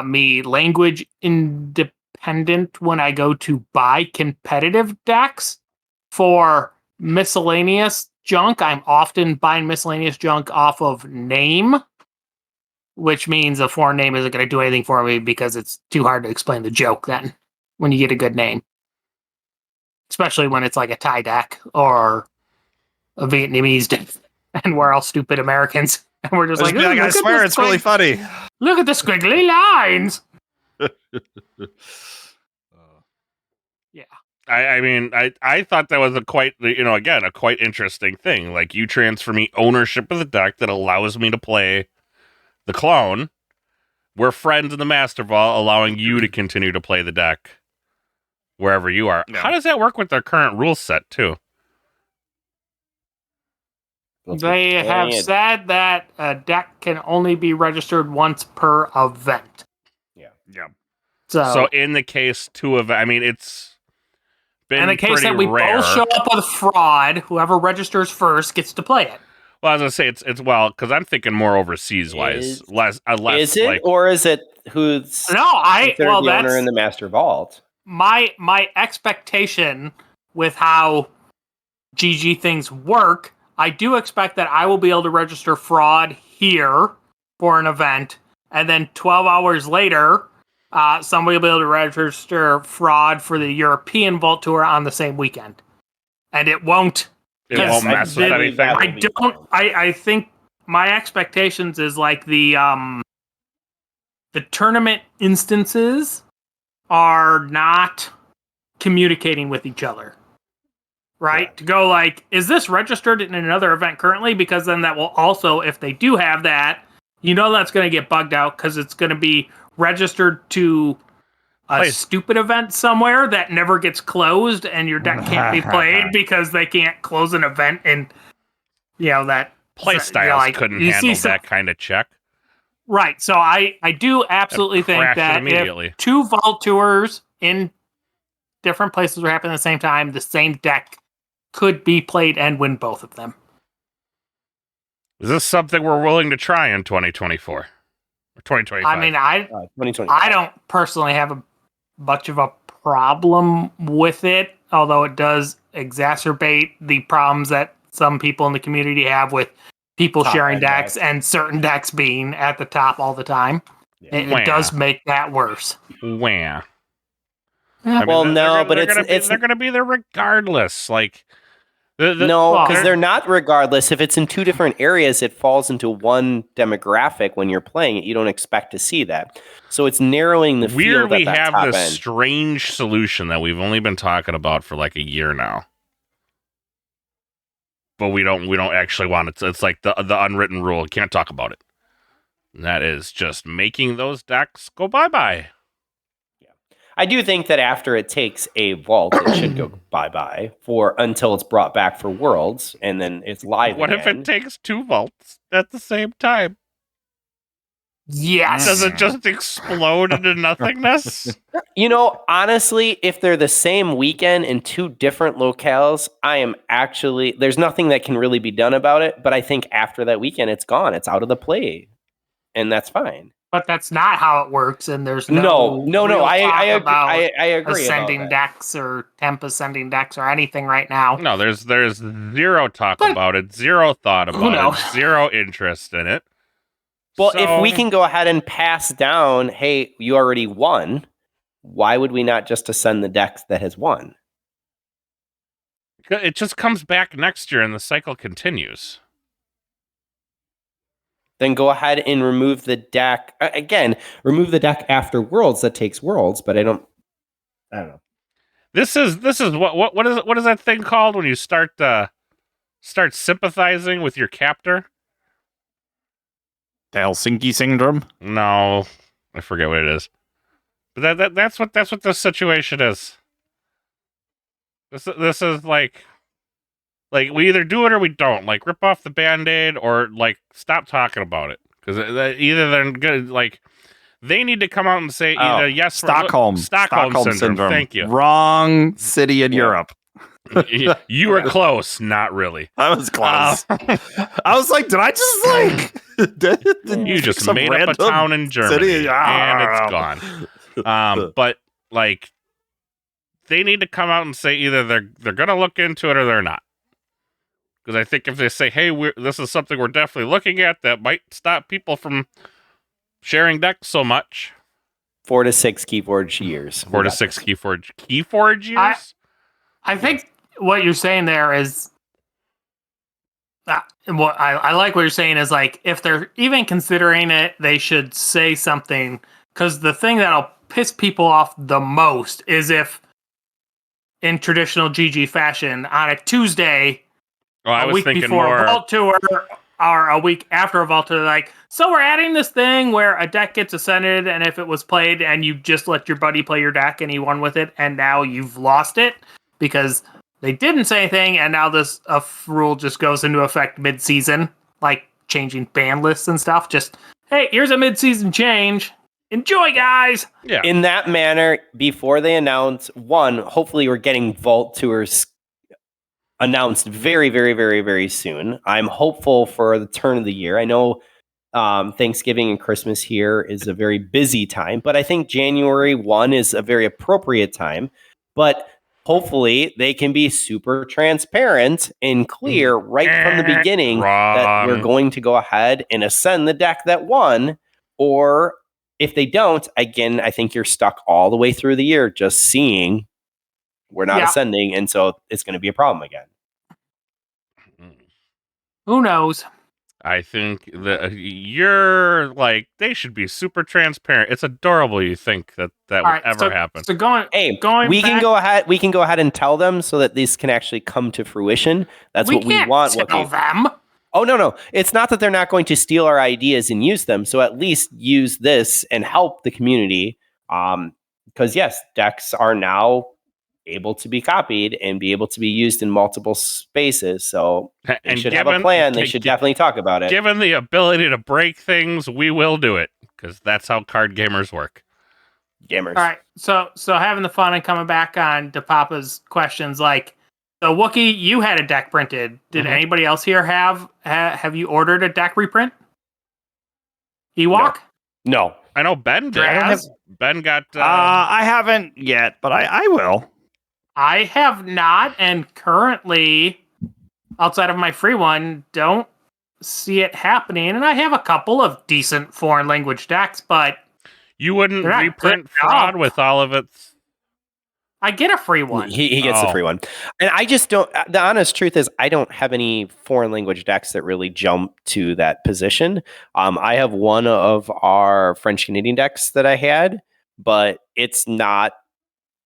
me language independent when I go to buy competitive decks. For miscellaneous junk, I'm often buying miscellaneous junk off of name, which means a foreign name isn't going to do anything for me because it's too hard to explain the joke then when you get a good name. Especially when it's like a Thai deck or a Vietnamese deck, and we're all stupid Americans. And we're just like, I swear it's really funny. Look at the squiggly lines. Yeah. I thought that was a quite interesting thing. Like, you transfer me ownership of the deck that allows me to play the clone. We're friends in the Master Vault, allowing you to continue to play the deck wherever you are. Yeah. How does that work with their current rule set, too? They have said that a deck can only be registered once per event. Yeah. So in the case it's been in the case that we rare. both show up with fraud, whoever registers first gets to play it. Well, I was gonna say it's because I'm thinking more overseas wise. Less is it, or is it who's the owner in the Master Vault? My expectation with how GG things work. I do expect that I will be able to register fraud here for an event, and then 12 hours later, somebody will be able to register fraud for the European Vault Tour on the same weekend. And it won't mess with anything. I think my expectations is like the tournament instances are not communicating with each other. Right? To go like, is this registered in another event currently? Because then that will also, if they do have that, that's going to get bugged out because it's going to be registered to a stupid event somewhere that never gets closed, and your deck can't be played because they can't close an event, and that play styles couldn't handle that kind of check. Right. So I do absolutely think crash it that immediately. if 2 vault tours in different places were happening at the same time, the same deck could be played and win both of them. Is this something we're willing to try in 2024 or 2025? I mean, 2020. I don't personally have much of a problem with it, although it does exacerbate the problems that some people in the community have with people Top sharing end decks decks. and certain decks being at the top all the time. Yeah. It does make that worse. Wah. Well, no, but they're it's they're gonna be there regardless. Like no, because well, they're not regardless. If it's in 2 different areas, it falls into one demographic when you're playing it. You don't expect to see that. So it's narrowing the weird. field We at that have top this end. strange solution that we've only been talking about for like a year now, but we don't actually want it. It's like the unwritten rule. Can't talk about it. And that is just making those decks go bye-bye. I do think that after it takes a vault, it should go bye-bye until it's brought back for Worlds, and then it's live What if again. it takes 2 vaults at the same time? Yes. Does it just explode into nothingness? You know, honestly, if they're the same weekend in 2 different locales, there's nothing that can really be done about it. But I think after that weekend, it's gone. It's out of the play. And that's fine. But that's not how it works, and there's No. real I talk agree. about I agree. ascending about that. decks or temp ascending decks or anything right now. No, there's zero talk But- about it, zero thought Who about knows? it, zero interest in it. Well, So- if we can go ahead and pass down, hey, you already won, why would we not just ascend the decks that has won? it just comes back next year and the cycle continues. Then go ahead and remove the deck. Again, remove the deck after Worlds that takes Worlds, but I don't know. This is what is that thing called when you start sympathizing with your captor? The Helsinki syndrome. No, I forget what it is. But that's what this situation is. This is like we either do it or we don't. Like rip off the Band-Aid or like stop talking about it, because either they're good. Like they need to come out and say either yes, Stockholm syndrome. Thank you. Wrong city in Europe. You were close, not really. I was close. I was like, did I just like? You just some made up a random town in Germany, city? and it's gone. But like, they need to come out and say either they're gonna look into it or they're not. Because I think if they say, "Hey, this is something we're definitely looking at," that might stop people from sharing decks so much. 4 to 6 KeyForge years. 4 to 6 KeyForge years. I think what you're saying there is what I like what you're saying is like if they're even considering it, they should say something, because the thing that'll piss people off the most is if in traditional GG fashion on a Tuesday, I a was week thinking before more. a Vault Tour or a week after a Vault Tour, like, so we're adding this thing where a deck gets ascended, and if it was played and you just let your buddy play your deck and he won with it, and now you've lost it because they didn't say anything, and now this rule just goes into effect mid-season, like changing ban lists and stuff. Just, hey, here's a mid-season change. Enjoy, guys! Yeah. In that manner, before they announce, hopefully we're getting Vault Tours announced very, very, very, very soon. I'm hopeful for the turn of the year. I know Thanksgiving and Christmas here is a very busy time, but I think January 1 is a very appropriate time. But hopefully they can be super transparent and clear right from the beginning that we're going to go ahead and ascend the deck that won. Or if they don't, again, I think you're stuck all the way through the year just seeing we're not ascending, and so it's going to be a problem again. Who knows? I think that you're like, they should be super transparent. It's adorable. You think that would ever happen? So going we back, can go ahead. We can go ahead and tell them so that this can actually come to fruition. That's what we want. Tell them. Oh no! It's not that they're not going to steal our ideas and use them. So at least use this and help the community. Because yes, decks are now able to be copied and be able to be used in multiple spaces. So they And should have a plan. They should definitely talk about it. Given the ability to break things, we will do it, because that's how card gamers work. Gamers. All right, so having the fun and coming back on to Papa's questions, like, so Wookie, you had a deck printed. Did anybody else here have you ordered a deck reprint? Ewok? No. I know Ben did. Ben got... I haven't yet, but I will. I have not, and currently, outside of my free one, don't see it happening. And I have a couple of decent foreign language decks, but you wouldn't reprint Fraud with all of its... I get a free one. He gets the free one. And I just don't... The honest truth is, I don't have any foreign language decks that really jump to that position. I have one of our French-Canadian decks that I had, but it's not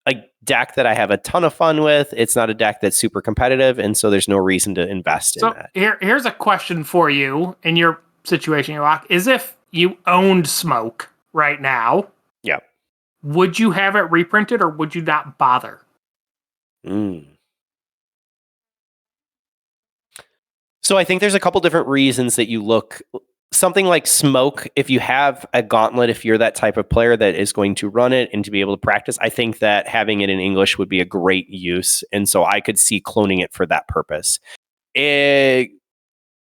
a deck that I have a ton of fun with. It's not a deck that's super competitive, and so there's no reason to invest in that. Here's a question for you in your situation, Ewok, is if you owned Smoke right now, yeah, would you have it reprinted or would you not bother? So I think there's a couple different reasons that you look. Something like Smoke, if you have a gauntlet, if you're that type of player that is going to run it and to be able to practice, I think that having it in English would be a great use. And so I could see cloning it for that purpose.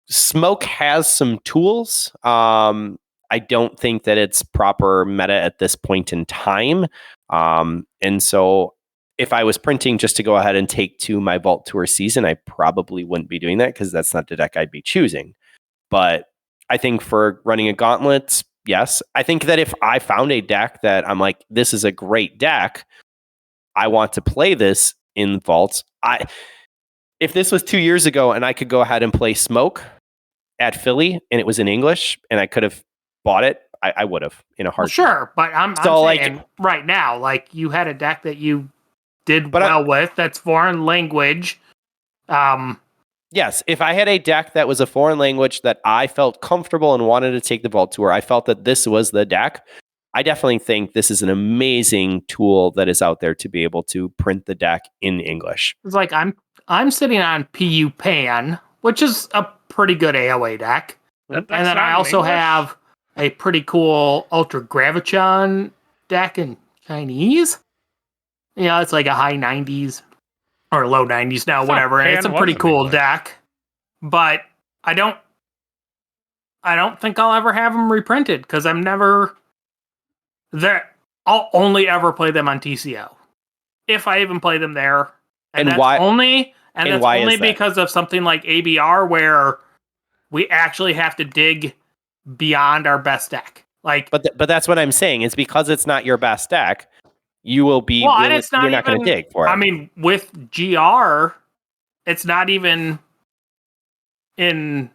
Smoke has some tools. I don't think that it's proper meta at this point in time. And so if I was printing just to go ahead and take to my Vault Tour season, I probably wouldn't be doing that because that's not the deck I'd be choosing. But I think for running a gauntlet, yes. I think that if I found a deck that I'm like, this is a great deck, I want to play this in Vaults. If this was 2 years ago and I could go ahead and play Smoke at Philly and it was in English and I could have bought it, I would have in a heartbeat. Well, sure, but I'm saying right now, like you had a deck that you did with that's foreign language. Yes, if I had a deck that was a foreign language that I felt comfortable and wanted to take the Vault Tour, I felt that this was the deck. I definitely think this is an amazing tool that is out there to be able to print the deck in English. It's like I'm sitting on PU Pan, which is a pretty good AOA deck. And then I also have a pretty cool Ultra Graviton deck in Chinese. Yeah, it's like a high 90s. Or low 90s now, whatever. And it's a pretty cool deck. But I don't think I'll ever have them reprinted because I'm never there. I'll only ever play them on TCO. If I even play them there. And that's why? Only Why because of something like ABR where we actually have to dig beyond our best deck. Like, but that's what I'm saying. It's because it's not your best deck. You will be. Well, and it's you're not going to dig for it. I mean, with GR, it's not even in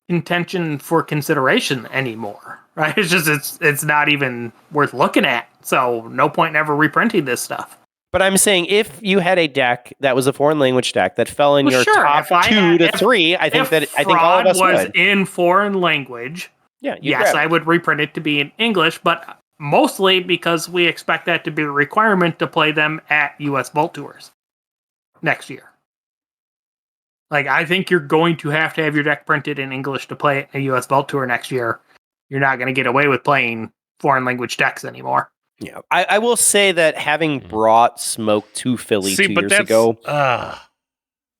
contention for consideration anymore, right? It's just it's not even worth looking at. So no point in ever reprinting this stuff. But I'm saying if you had a deck that was a foreign language deck that fell in your top 2 to 3, I think all of us was would. in foreign language. Yeah, yes, I would reprint it to be in English, but mostly because we expect that to be a requirement to play them at US Vault Tours next year. Like, I think you're going to have your deck printed in English to play a US Vault Tour next year. You're not going to get away with playing foreign language decks anymore. Yeah, I will say that having brought Smoke to Philly 2 years ago,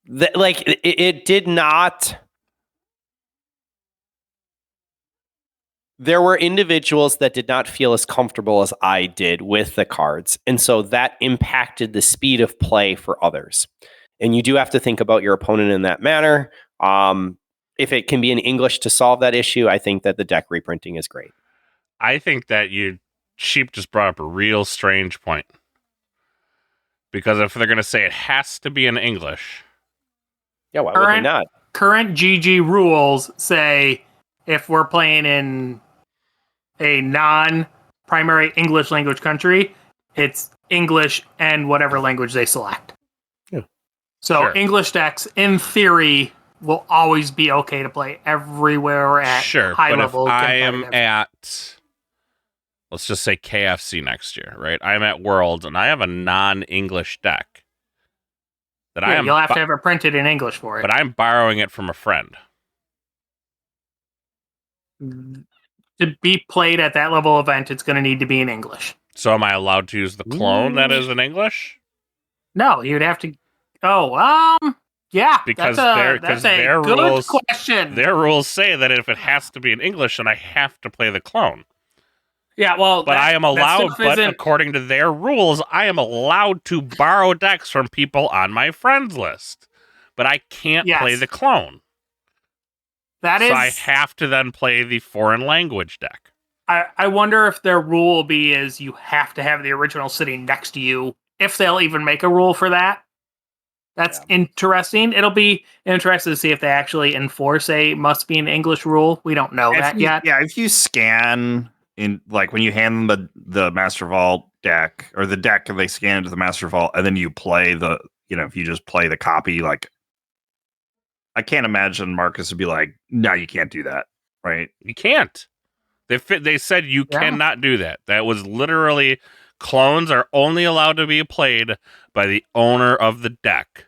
it did not. There were individuals that did not feel as comfortable as I did with the cards. And so that impacted the speed of play for others. And you do have to think about your opponent in that manner. If it can be in English to solve that issue, I think that the deck reprinting is great. I think that Sheep just brought up a real strange point. Because if they're going to say it has to be in English. Yeah, why would they not? Current GG rules say if we're playing in a non-primary English language country, it's English and whatever language they select. Yeah. So Sure. English decks, in theory, will always be okay to play everywhere at high level. But if I am at let's just say KFC next year, right? I'm at Worlds and I have a non-English deck that You'll have to have it printed in English for it. But I'm borrowing it from a friend. To be played at that level event, it's going to need to be in English. So am I allowed to use the clone that is in English? No, you'd have to. Yeah, because that's their good rules, question. Their rules say that if it has to be in English, then I have to play the clone. Yeah, well, but I am allowed. But according to their rules, I am allowed to borrow decks from people on my friends list. But I can't play the clone. So I have to then play the foreign language deck. I wonder if their rule will be is you have to have the original sitting next to you. If they'll even make a rule for that. That's interesting. It'll be interesting to see if they actually enforce a must be an English rule. We don't know that yet. Yeah, if you scan in, like when you hand them the Master Vault deck or the deck and they scan it to the Master Vault and then you play if you just play the copy, like I can't imagine Marcus would be like, no, you can't do that, right? You can't. They said you cannot do that. That was literally clones are only allowed to be played by the owner of the deck.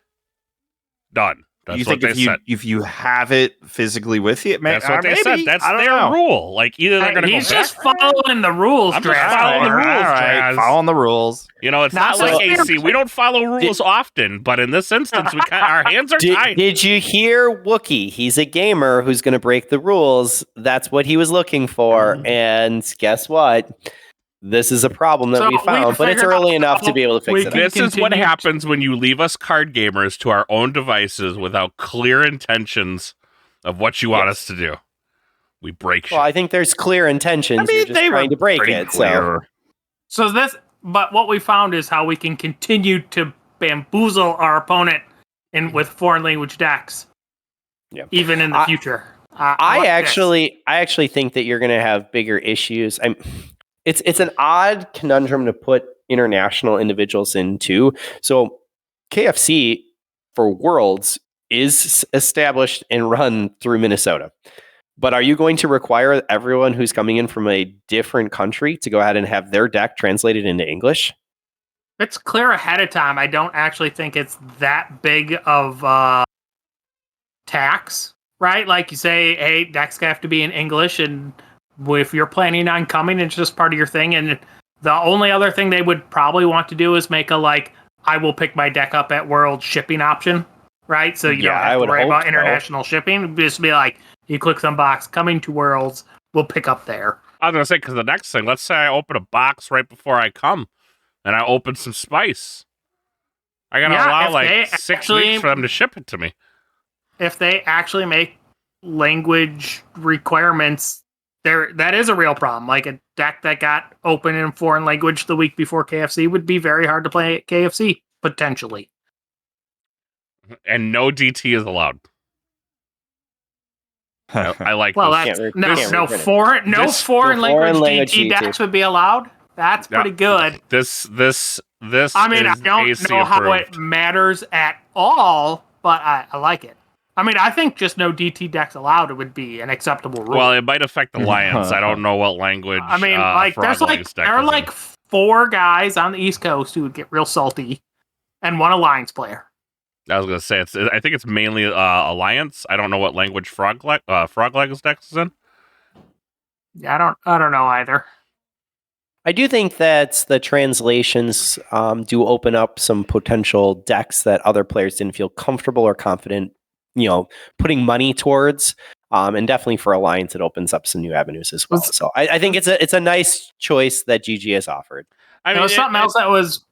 Done. That's you what think they said. If you have it physically with you, that's what they said. That's their rule. Like either they're going to go back. He's just following the rules. I'm just following the rules. Right, following the rules. It's not like AC. We don't follow rules often, but in this instance, our hands are tied. Did you hear Wookie? He's a gamer who's going to break the rules. That's what he was looking for. And guess what? This is a problem that we found, but it's early enough to be able to fix it. This is what happens when you leave us card gamers to our own devices without clear intentions of what you want us to do. We break shit. Well, I think there's clear intentions. You're just trying to break it. But what we found is how we can continue to bamboozle our opponent with foreign language decks, even in the future. I actually think that you're going to have bigger issues. It's an odd conundrum to put international individuals into. So KFC for Worlds is established and run through Minnesota. But are you going to require everyone who's coming in from a different country to go ahead and have their deck translated into English? It's clear ahead of time. I don't actually think it's that big of tax, right? Like you say, hey, decks have to be in English, and if you're planning on coming, it's just part of your thing. And the only other thing they would probably want to do is make I will pick my deck up at World shipping option, right? So you don't have to worry about international shipping. Just be like, you click some box, coming to Worlds, we'll pick up there. I was going to say, because the next thing, let's say I open a box right before I come, and I open some spice. I got to allow 6 weeks for them to ship it to me. If they actually make language requirements, that is a real problem. Like a deck that got open in foreign language the week before KFC would be very hard to play at KFC, potentially. And no DT is allowed. I like this. Foreign language DT decks would be allowed. That's pretty good. This I mean, I don't know how it matters at all, but I like it. I mean, I think just no DT decks allowed would be an acceptable rule. Well, it might affect Alliance. I don't know what language. I mean, there are 4 guys on the East Coast who would get real salty, and 1 Alliance player. I was gonna say I think it's mainly Alliance. I don't know what language Frogleg's deck is in. Yeah, I don't know either. I do think that the translations do open up some potential decks that other players didn't feel comfortable or confident, putting money towards. And definitely for Alliance, it opens up some new avenues as well. So I think it's a nice choice that GG has offered. I mean, something else that was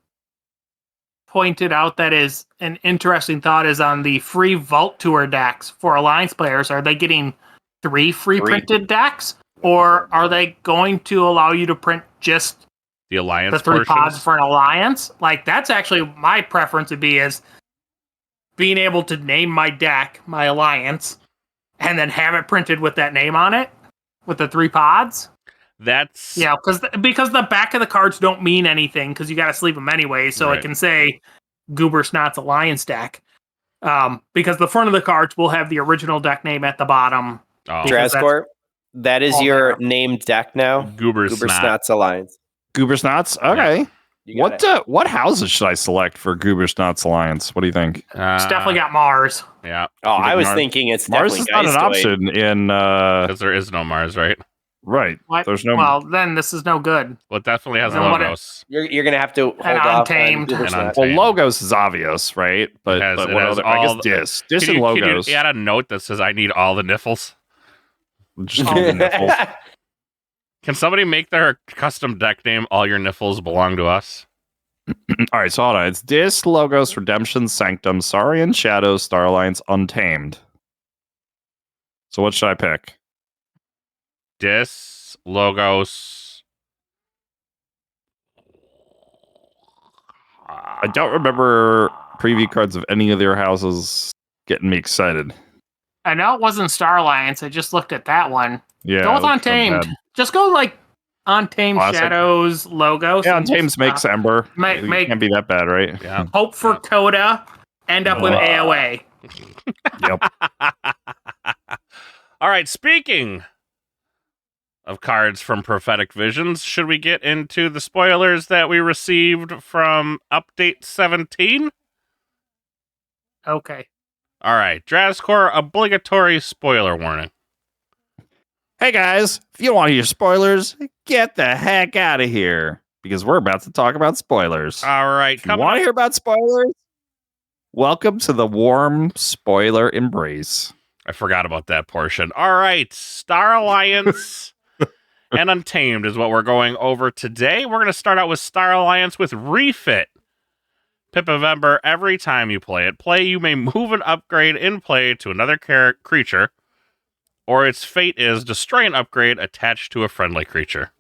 pointed out that is an interesting thought is on the free Vault Tour decks for Alliance players. Are they getting 3 free printed decks, or are they going to allow you to print just the Alliance, the 3 pods for an Alliance? Like, that's actually my preference would be is being able to name my deck, my Alliance, and then have it printed with that name on it with the 3 pods. That's because the back of the cards don't mean anything because you got to sleeve them anyway. So it can say Goober Snot's Alliance deck. Because the front of the cards will have the original deck name at the bottom. Drascorp. That is Oh, your there. named deck now. Goober Goober Snot. Snots Alliance. Goober Snots? Okay. You got it. What houses should I select for Goober Snots Alliance? What do you think? It's definitely got Mars. Yeah, Oh, I was Mars- thinking it's Mars definitely is not an Geistoid. option in because there is no Mars, right? right. What? There's no Well, then this is no good. Well, it definitely has Then what logos. You're gonna have to hold And off on Untamed. Goober And Snots. well, Untamed. logos is obvious, right? But, It has- but it what has other? I all guess the- Dis and logos. Can you add a note that says I need all the niffles? Just all the nipples. Can somebody make their custom deck name "All Your Niffles Belong to Us"? All right, so hold on. It's Dis, Logos, Redemption, Sanctum, Saurian Shadows, Star Alliance, Untamed. So what should I pick? Dis, Logos. I don't remember preview cards of any of their houses getting me excited. I know it wasn't Star Alliance. I just looked at that one. Yeah, Go with it looks so Untamed. bad. Just go like Untamed Classic. Shadows, Logos. Yeah, and Untamed makes Ember. make- It can't be that bad, right? Yeah. Hope for Coda. End up with Ugh. AOA. Yep. All right. Speaking of cards from Prophetic Visions, should we get into the spoilers that we received from Update 17? Okay. All right. Drazcor obligatory spoiler warning. Hey guys, if you don't want to hear spoilers, get the heck out of here because we're about to talk about spoilers. All right. If you want to hear about spoilers? Welcome to the warm spoiler embrace. I forgot about that portion. All right. Star Alliance and Untamed is what we're going over today. We're going to start out with Star Alliance with Refit. Pip of Ember, every time you play it. You may move an upgrade in play to another creature, or its fate is destroy an upgrade attached to a friendly creature.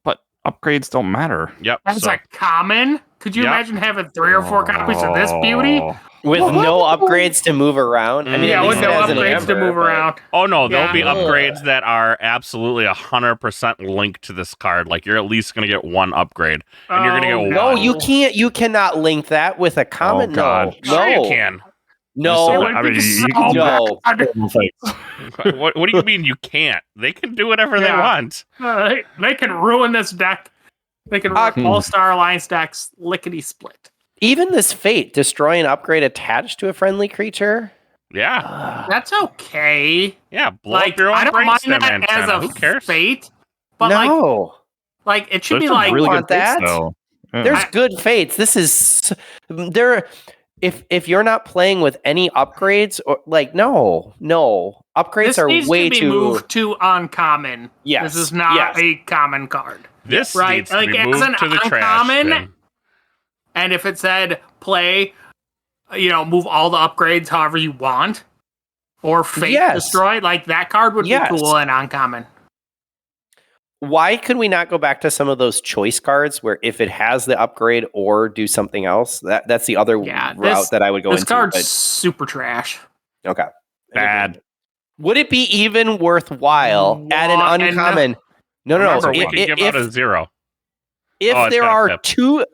But upgrades don't matter. Yep. That's so- a common? Could you Yep. imagine having 3 or 4 copies of this beauty? With no upgrades to move around. I mean, Yeah, at with least no it has an upgrades to Amber, move but- around. Oh no, there'll be Yeah. upgrades that are absolutely 100% linked to this card. Like you're at least going to get one upgrade, and you're gonna get No, one. you can't. You cannot link that with a comment. Oh, God. No, Sure no, you can. no, I mean, you can do no. what do you mean you can't? They can do whatever they Yeah. want. They can ruin this deck. They can ruin all Star Alliance decks lickety split. Even this fate, destroy an upgrade attached to a friendly creature. Yeah, That's okay. yeah. Blow Like up your own I don't mind brainstem that as antenna. a Who cares? fate, but no, like it should There's be some like really want good fates, that. though. Yeah. there's good fates. This is there. If you're not playing with any upgrades or like no upgrades this are needs way to be too moved to uncommon. Yes, This is not yes. a common card. This Right, needs to like, be as moved an to the trash uncommon, bin. And if it said play, move all the upgrades however you want, or fate Yes. destroy, like that card would Yes. be cool and uncommon. Why could we not go back to some of those choice cards where if it has the upgrade or do something else, that's the other Yeah, route that I would go This into. card's super trash. but- okay. Bad. Would it be even worthwhile at an One. uncommon? No. Remember, we If, can give out a 0. if Oh, it's there got a are pip. two,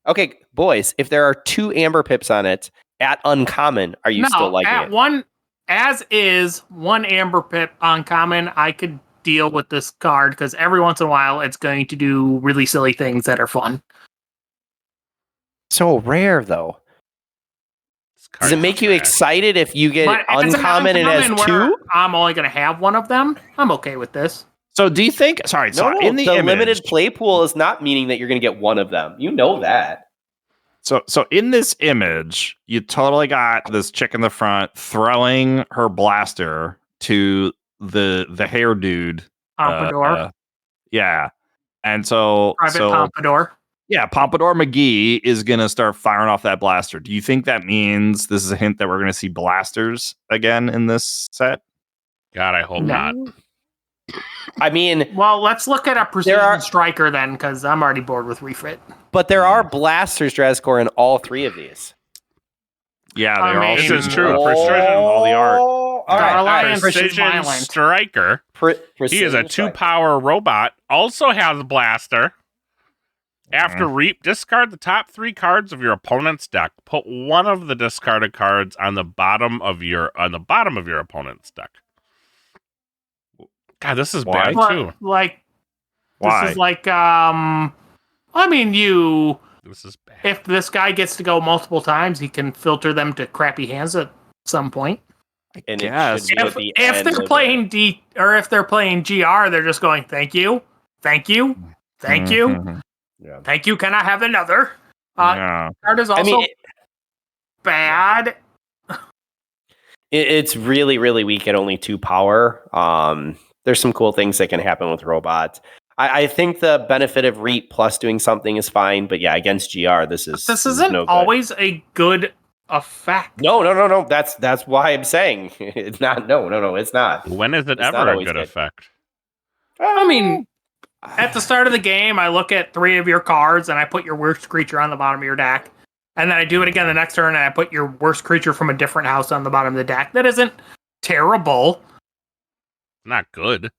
okay, boys, if there are 2 amber pips on it at uncommon, are you still liking at it? one as is 1 amber pip uncommon, I could deal with this card because every once in a while it's going to do really silly things that are fun. So rare though. This Does it card's make you trash. excited if you get But as an uncommon and it has uncommon 2? where I'm only going to have one of them. I'm okay with this. So do you think? Sorry, so No, in the image, limited play pool is not meaning that you're going to get one of them. You know that. So in this image, you totally got this chick in the front throwing her blaster to the hair dude. Pompadour. Yeah. And so Private Pompadour. yeah, Pompadour McGee is gonna start firing off that blaster. Do you think that means this is a hint that we're gonna see blasters again in this set? God, I hope not. I mean, Well, let's look at a precision are- striker then, because I'm already bored with refit. but there are blasters, Drazcor, in all 3 of these. Yeah, I they're all mean- This shooting is true. all Precision, all the art. All Star right. Alliance is Precision violent. Striker. He is a Precision 2-power robot. Also has a blaster. After reap, discard the top 3 cards of your opponent's deck. Put one of the discarded cards on the bottom of your opponent's deck. God, this is Why? bad too. Like, Why? this is like, I mean, This is bad. if this guy gets to go multiple times, he can filter them to crappy hands at some point. And Yes. it should be at If, the if end they're of playing D or if they're playing GR, they're just going, thank you, thank you, thank you, Mhm. Yeah. thank you. Can I have another? Yeah. Card is I also mean, bad. it's really, really weak at only 2 power. There's some cool things that can happen with robots. I think the benefit of REAP plus doing something is fine, but yeah, against GR, this Isn't no good. always a good effect. No. That's why I'm saying it's not. No, it's not. When is it It's not ever a always good good. effect? I mean, at the start of the game, I look at 3 of your cards and I put your worst creature on the bottom of your deck. And then I do it again the next turn and I put your worst creature from a different house on the bottom of the deck. That isn't terrible. Not good.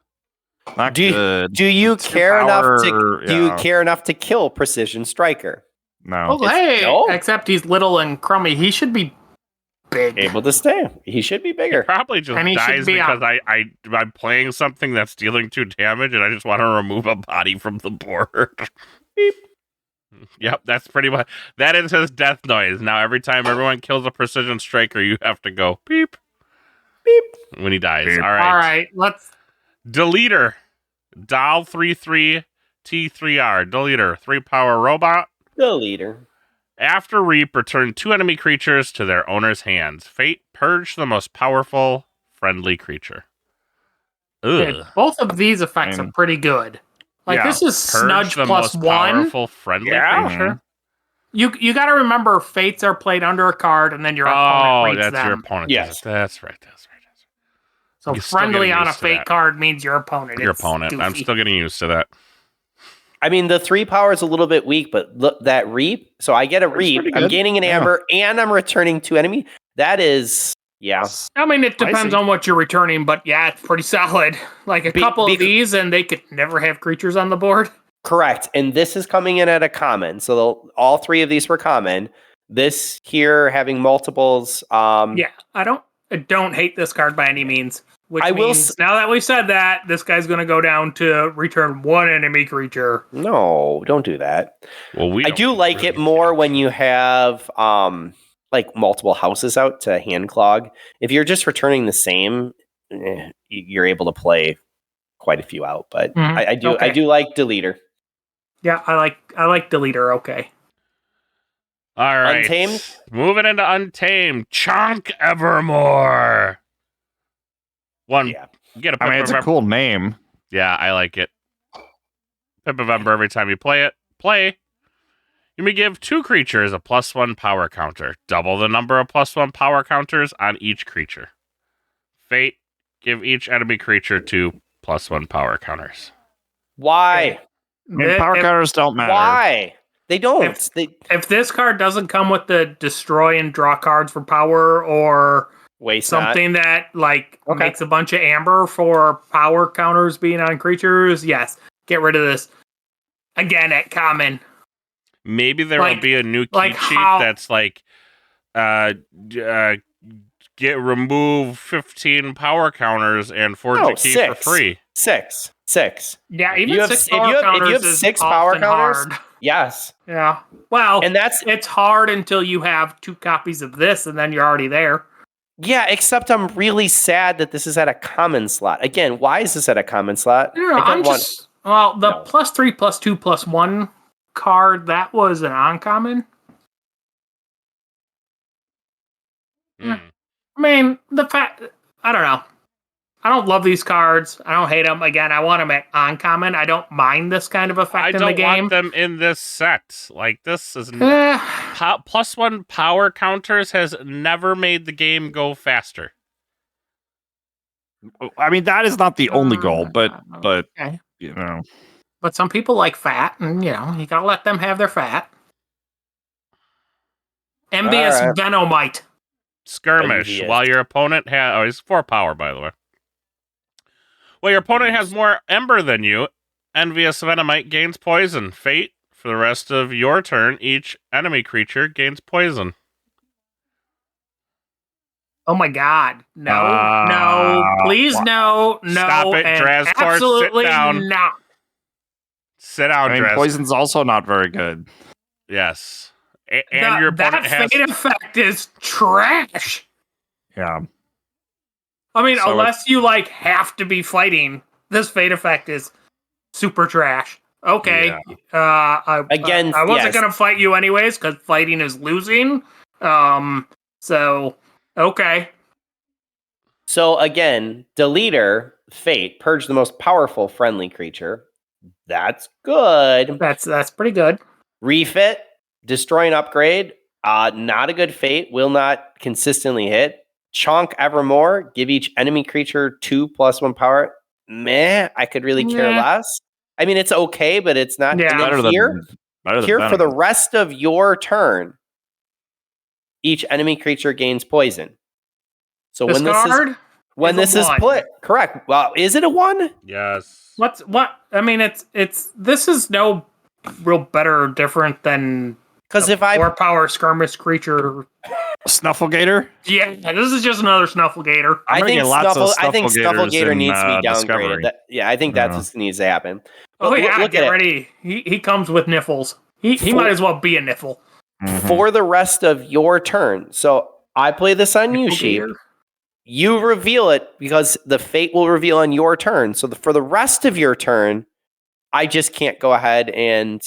Not Do you- good. Do you Two care enough to? power, Do you yeah. care enough to kill Precision Striker? No. Oh, hey, no. except he's little and crummy. He should be big. Able to stay. He should be bigger. Probably just And he should dies be because I'm playing something that's dealing 2 damage and I just want to remove a body from the board. Beep. Yep, that's pretty much that is his death noise. Now every time everyone kills a precision striker, you have to go beep Beep. when he dies. Beep. All right. All right, let's. Deleter. Doll 3/3 T3R. Deleter. 3 power robot. The leader. After Reap, return 2 enemy creatures to their owner's hands. Fate, purge the most powerful friendly creature. Okay, Ugh. both of these effects are pretty good. Like Yeah, this is Purge Snudge the plus most 1. powerful friendly Yeah. creature. You got to remember, fates are played under a card, and then your opponent Oh, reads that's them. your opponent. Yes. That's right. So You're still friendly getting on a used to fate that. card means your opponent. Your It's opponent. I'm goofy. still getting used to that. I mean, the 3 power is a little bit weak, but look, that Reap. So I get a Reap. pretty I'm good. gaining an Yeah. Amber, and I'm returning 2 enemy. That is, yeah. I mean, it depends Spicy. on what you're returning, but yeah, it's pretty solid. Like a couple of these, and they could never have creatures on the board. Correct. And this is coming in at a common. So all 3 of these were common. This here having multiples. Yeah, I don't hate this card by any means. Which I will means now that we said that, this guy's going to go down to return 1 enemy creature. No, don't do that. Well, I do like it more when you have like multiple houses out to hand clog. If you're just returning the same, you're able to play quite a few out. But Mhm. I do Okay. like Deleter. Yeah, I like Deleter. Okay. All right. Untamed? Moving into Untamed. Chonk Evermore. One. Yeah. Get a I mean, Pip it's a of cool name. Yeah, I like it. Pip of Ember every time you play it. Play. You may give 2 creatures a +1 power counter. Double the number of +1 power counters on each creature. Fate. Give each enemy creature 2 +1 power counters. Why? I mean, power counters don't matter. Why? They don't. If this card doesn't come with the destroy and draw cards for power or Waste not. something that like Okay. makes a bunch of amber for power counters being on creatures, yes, get rid of this. Again, at common. Maybe there will be a new key like sheet how- that's like, remove 15 power counters and forge No, a key for 6. free. 6. Yeah, even you have- 6 if you power have- if counters you have is 6 power often counters- hard. Yes. Yeah. Well, And that's it's hard until you have 2 copies of this, and then you're already there. yeah, except I'm really sad that this is at a common slot. Again, why is this at a common slot? No, I don't want the No. +3, +2, +1 card, that was an uncommon. Mm. I mean, I don't know. I don't love these cards. I don't hate them. Again, I want them at uncommon. I don't mind this kind of effect I in the don't game. want them in this set. Like, this is... Eh, +1 power counters has never made the game go faster. I mean, that is not the only goal, but okay. you know, But some people like fat, and you gotta let them have their fat. Envious All right. Venomite. Skirmish. Envious. While your opponent has... Oh, he's 4 power, by the way. While your opponent has more Ember than you, Envious Venomite gains poison. Fate. For the rest of your turn, each enemy creature gains poison. Oh my God! No, please, no. Stop it, and Drazcor, sit absolutely down. not. Sit down, I mean, Drazcor. poison's also not very good. Yes. And your opponent that fate effect is trash. Yeah. I mean, So unless you have to be fighting, this fate effect is super trash. Okay. I wasn't gonna fight you anyways because fighting is losing. So okay. So again, Deleter, Fate, purge the most powerful friendly creature. That's good. That's pretty good. Refit, destroy and upgrade. Not a good fate. Will not consistently hit. Chonk Evermore. Give each enemy creature 2+1 power. Meh. I could really care less. I mean, it's okay, but it's not. Yeah. And then here for the rest of your turn, each enemy creature gains poison. So when this is put, correct. Well, is it a 1? Yes. What? I mean, this is no real better or different than because if I 4-power skirmish creature, Snufflegator. Yeah, this is just another Snufflegator. I think Snufflegator needs to be downgraded. Discovery. I think that's what needs to happen. But look get ready. He comes with niffles. He might as well be a niffle. For the rest of your turn. So I play this on you, Sheep. You reveal it because the fate will reveal on your turn. So for the rest of your turn, I just can't go ahead and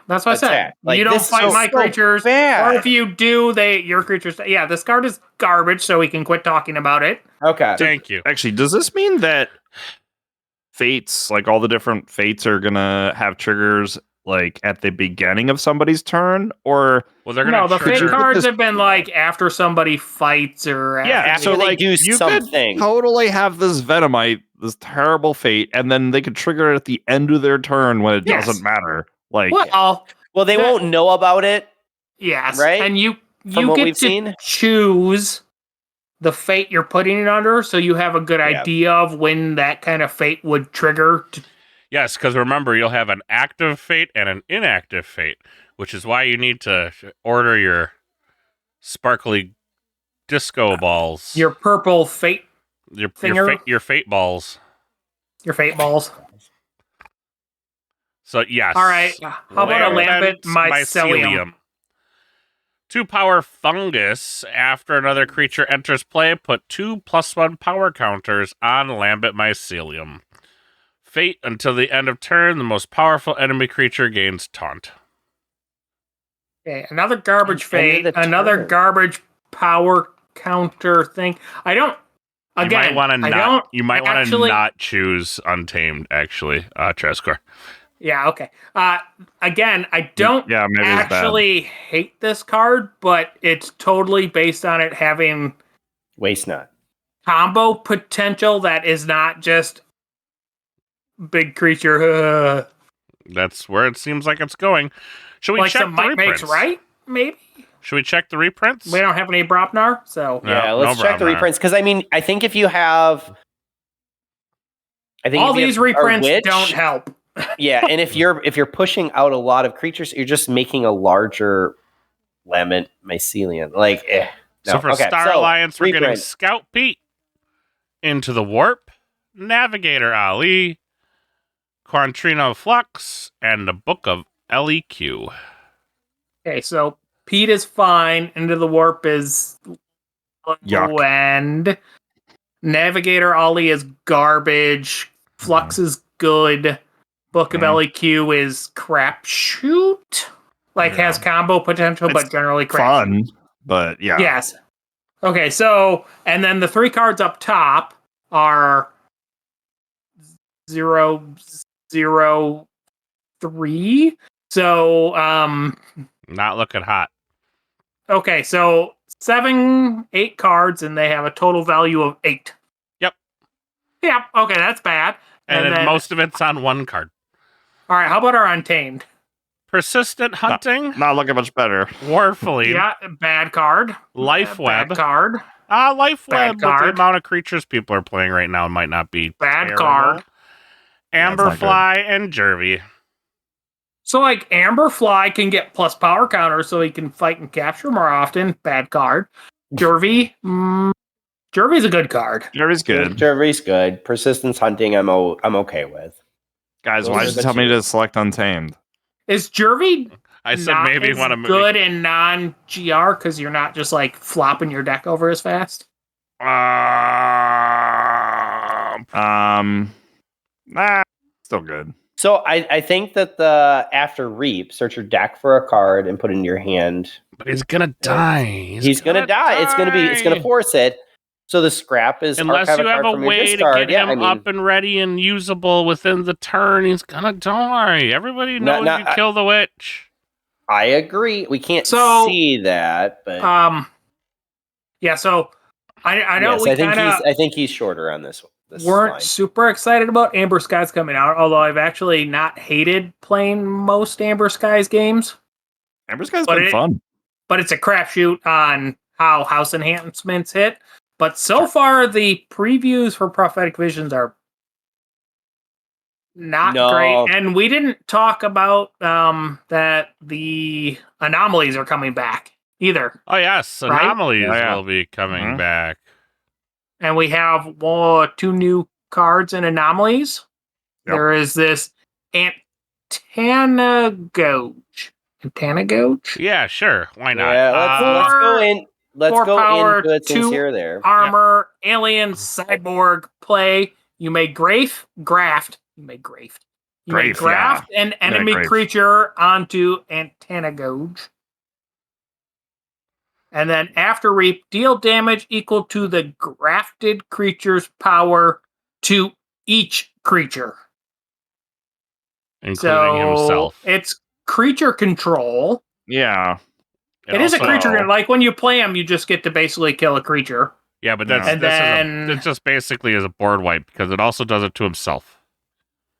that's what I said. Like, you don't fight my creatures, bad. or if you do, your creatures. Yeah, this card is garbage, so we can quit talking about it. Okay, thank you. Actually, does this mean that fates, like all the different fates, are gonna have triggers like at the beginning of somebody's turn, or they're gonna the fate cards have been after somebody fights or after they do something. Could totally have this Venomite, this terrible fate, and then they could trigger it at the end of their turn when it doesn't matter. Like, well, they won't know about it. Yes, right. And you get to choose the fate you're putting it under, so you have a good idea of when that kind of fate would trigger. Yes, because remember, you'll have an active fate and an inactive fate, which is why you need to order your sparkly disco balls. Your purple fate. Your fate balls. Your fate balls. So, yes. All right. How about a Lambent Mycelium? 2-power fungus. After another creature enters play, put 2+1 power counters on Lambent Mycelium. Fate until the end of turn, the most powerful enemy creature gains taunt. Okay, another garbage fate, another garbage power counter thing. I don't. Again, you might want to not choose Untamed. Actually, Drazcor. Yeah. Okay. Again, I don't maybe actually hate this card, but it's totally based on it having Waste Not combo potential that is not just big creature. That's where it seems like it's going. Should we check the reprints? Right? Maybe. Should we check the reprints? We don't have any Bropnar, so let's check the reprints because I think if you have, all these reprints don't help. Yeah, and if you're pushing out a lot of creatures, you're just making a larger Lambent Mycelium. So for Star Alliance, we're getting Scout Pete, Into the Warp, Navigator Ali, Quantrino Flux, and the Book of LEQ. Okay, so Pete is fine. Into the Warp is low end. Navigator Ali is garbage. Flux is good. Book of LEQ is crapshoot. Has combo potential, but generally crap. Fun, but yeah. Yes. Okay, so, and then the 3 cards up top are 0, 0, 3. So, not looking hot. Okay, so 7, 8 cards, and they have a total value of 8. Yep. Okay, that's bad. And then most of it's on 1 card. All right, how about our Untamed? Persistent Hunting. Not looking much better. Warfully. Yeah, bad card. Life Web. Bad card. Life Web, with the amount of creatures people are playing right now, might not be bad terrible. Card. Amberfly and Jervy. So, Amberfly can get plus power counter so he can fight and capture more often. Bad card. Jervy, Jervy's a good card. Jervy's good. Jervy's good. Persistence hunting, I'm okay with. Guys, Those why are did you the tell me two. to select Untamed? Is Jervy I said not maybe as one of good in non-GR because you're not just like flopping your deck over as fast? Still good. So I think that the after Reap, search your deck for a card and put it in your hand. But he's gonna die. He's gonna die. It's gonna force it. So the scrap is unless archive you have card a from your way to discard. get him up and ready and usable within the turn. He's gonna die. Everybody knows you kill the witch. I agree. We can't see that, but yeah. So I know yes, I think he's shorter on this one. Weren't super excited about Amber Skies coming out, although I've actually not hated playing most Amber Skies games. Amber Skies been fun. But it's a crapshoot on how house enhancements hit. But so far, the previews for Prophetic Visions are not great. And we didn't talk about that the anomalies are coming back either. Oh, yes. Anomalies will be coming back. And we have 2 new cards in anomalies. Yep. There is this Antanagoge. Antanagoge? Yeah, sure. Why not? Yeah, let's go in. Let's go power, into it since you're there. Armor, alien, cyborg, play. You may graft. You may graft an enemy creature onto Antanagoge. And then after Reap, deal damage equal to the grafted creature's power to each creature. Including himself. It's creature control. Yeah. It is a creature. Like when you play him, you just get to basically kill a creature. Yeah, but it's just basically as a board wipe because it also does it to himself.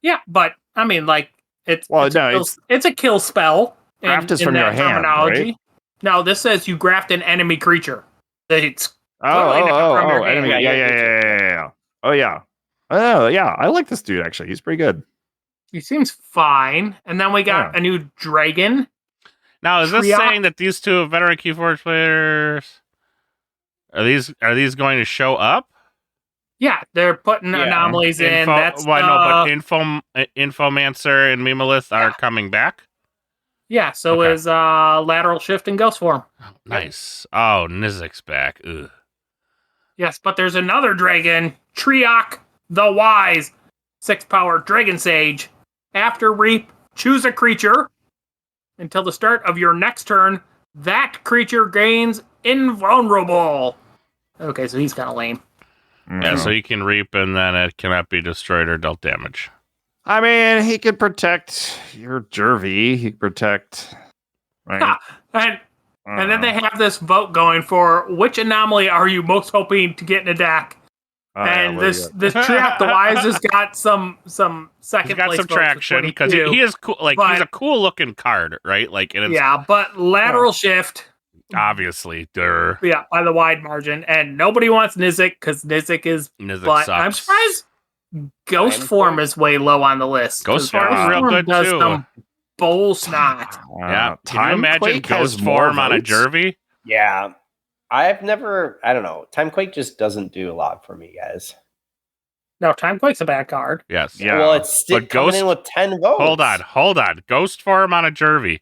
Yeah, but I mean, like it's a kill spell. Graft is from your hand, right? No, this says you graft an enemy creature. It's enemy. Yeah. Oh yeah. Oh yeah. I like this dude actually. He's pretty good. He seems fine. And then we got a new dragon. Now, is this saying that these two veteran KeyForge players are these going to show up? Yeah, they're putting anomalies in. But Infomancer and Mimelith are coming back. Yeah, so is Lateral Shift and Ghost Form. Oh, nice. Oh, Nizik's back. Ugh. Yes, but there's another dragon, Triok the Wise, 6-power Dragon Sage. After Reap, choose a creature. Until the start of your next turn, that creature gains Invulnerable. Okay, so he's kind of lame. Yeah, so he can Reap and then it cannot be destroyed or dealt damage. I mean, he could protect your Jervy. He could protect... Right? And then they have this vote going for which anomaly are you most hoping to get in a deck? This Triop the Wise has got some second he's got place some traction because he is cool. Like he's a cool looking card, right? Like but Lateral Shift, obviously, by the wide margin, and nobody wants Nizik because Nizik sucks. I'm surprised Ghost Form is way low on the list. Ghost Form is real good does too. Some bull snot. Yeah, can you imagine Ghost Form on a Jervy? Yeah. I don't know. Timequake just doesn't do a lot for me, guys. No, Timequake's a bad card. Yes. Yeah. Well, it's still coming in with 10 votes. Hold on. Ghost Form on a Jervy.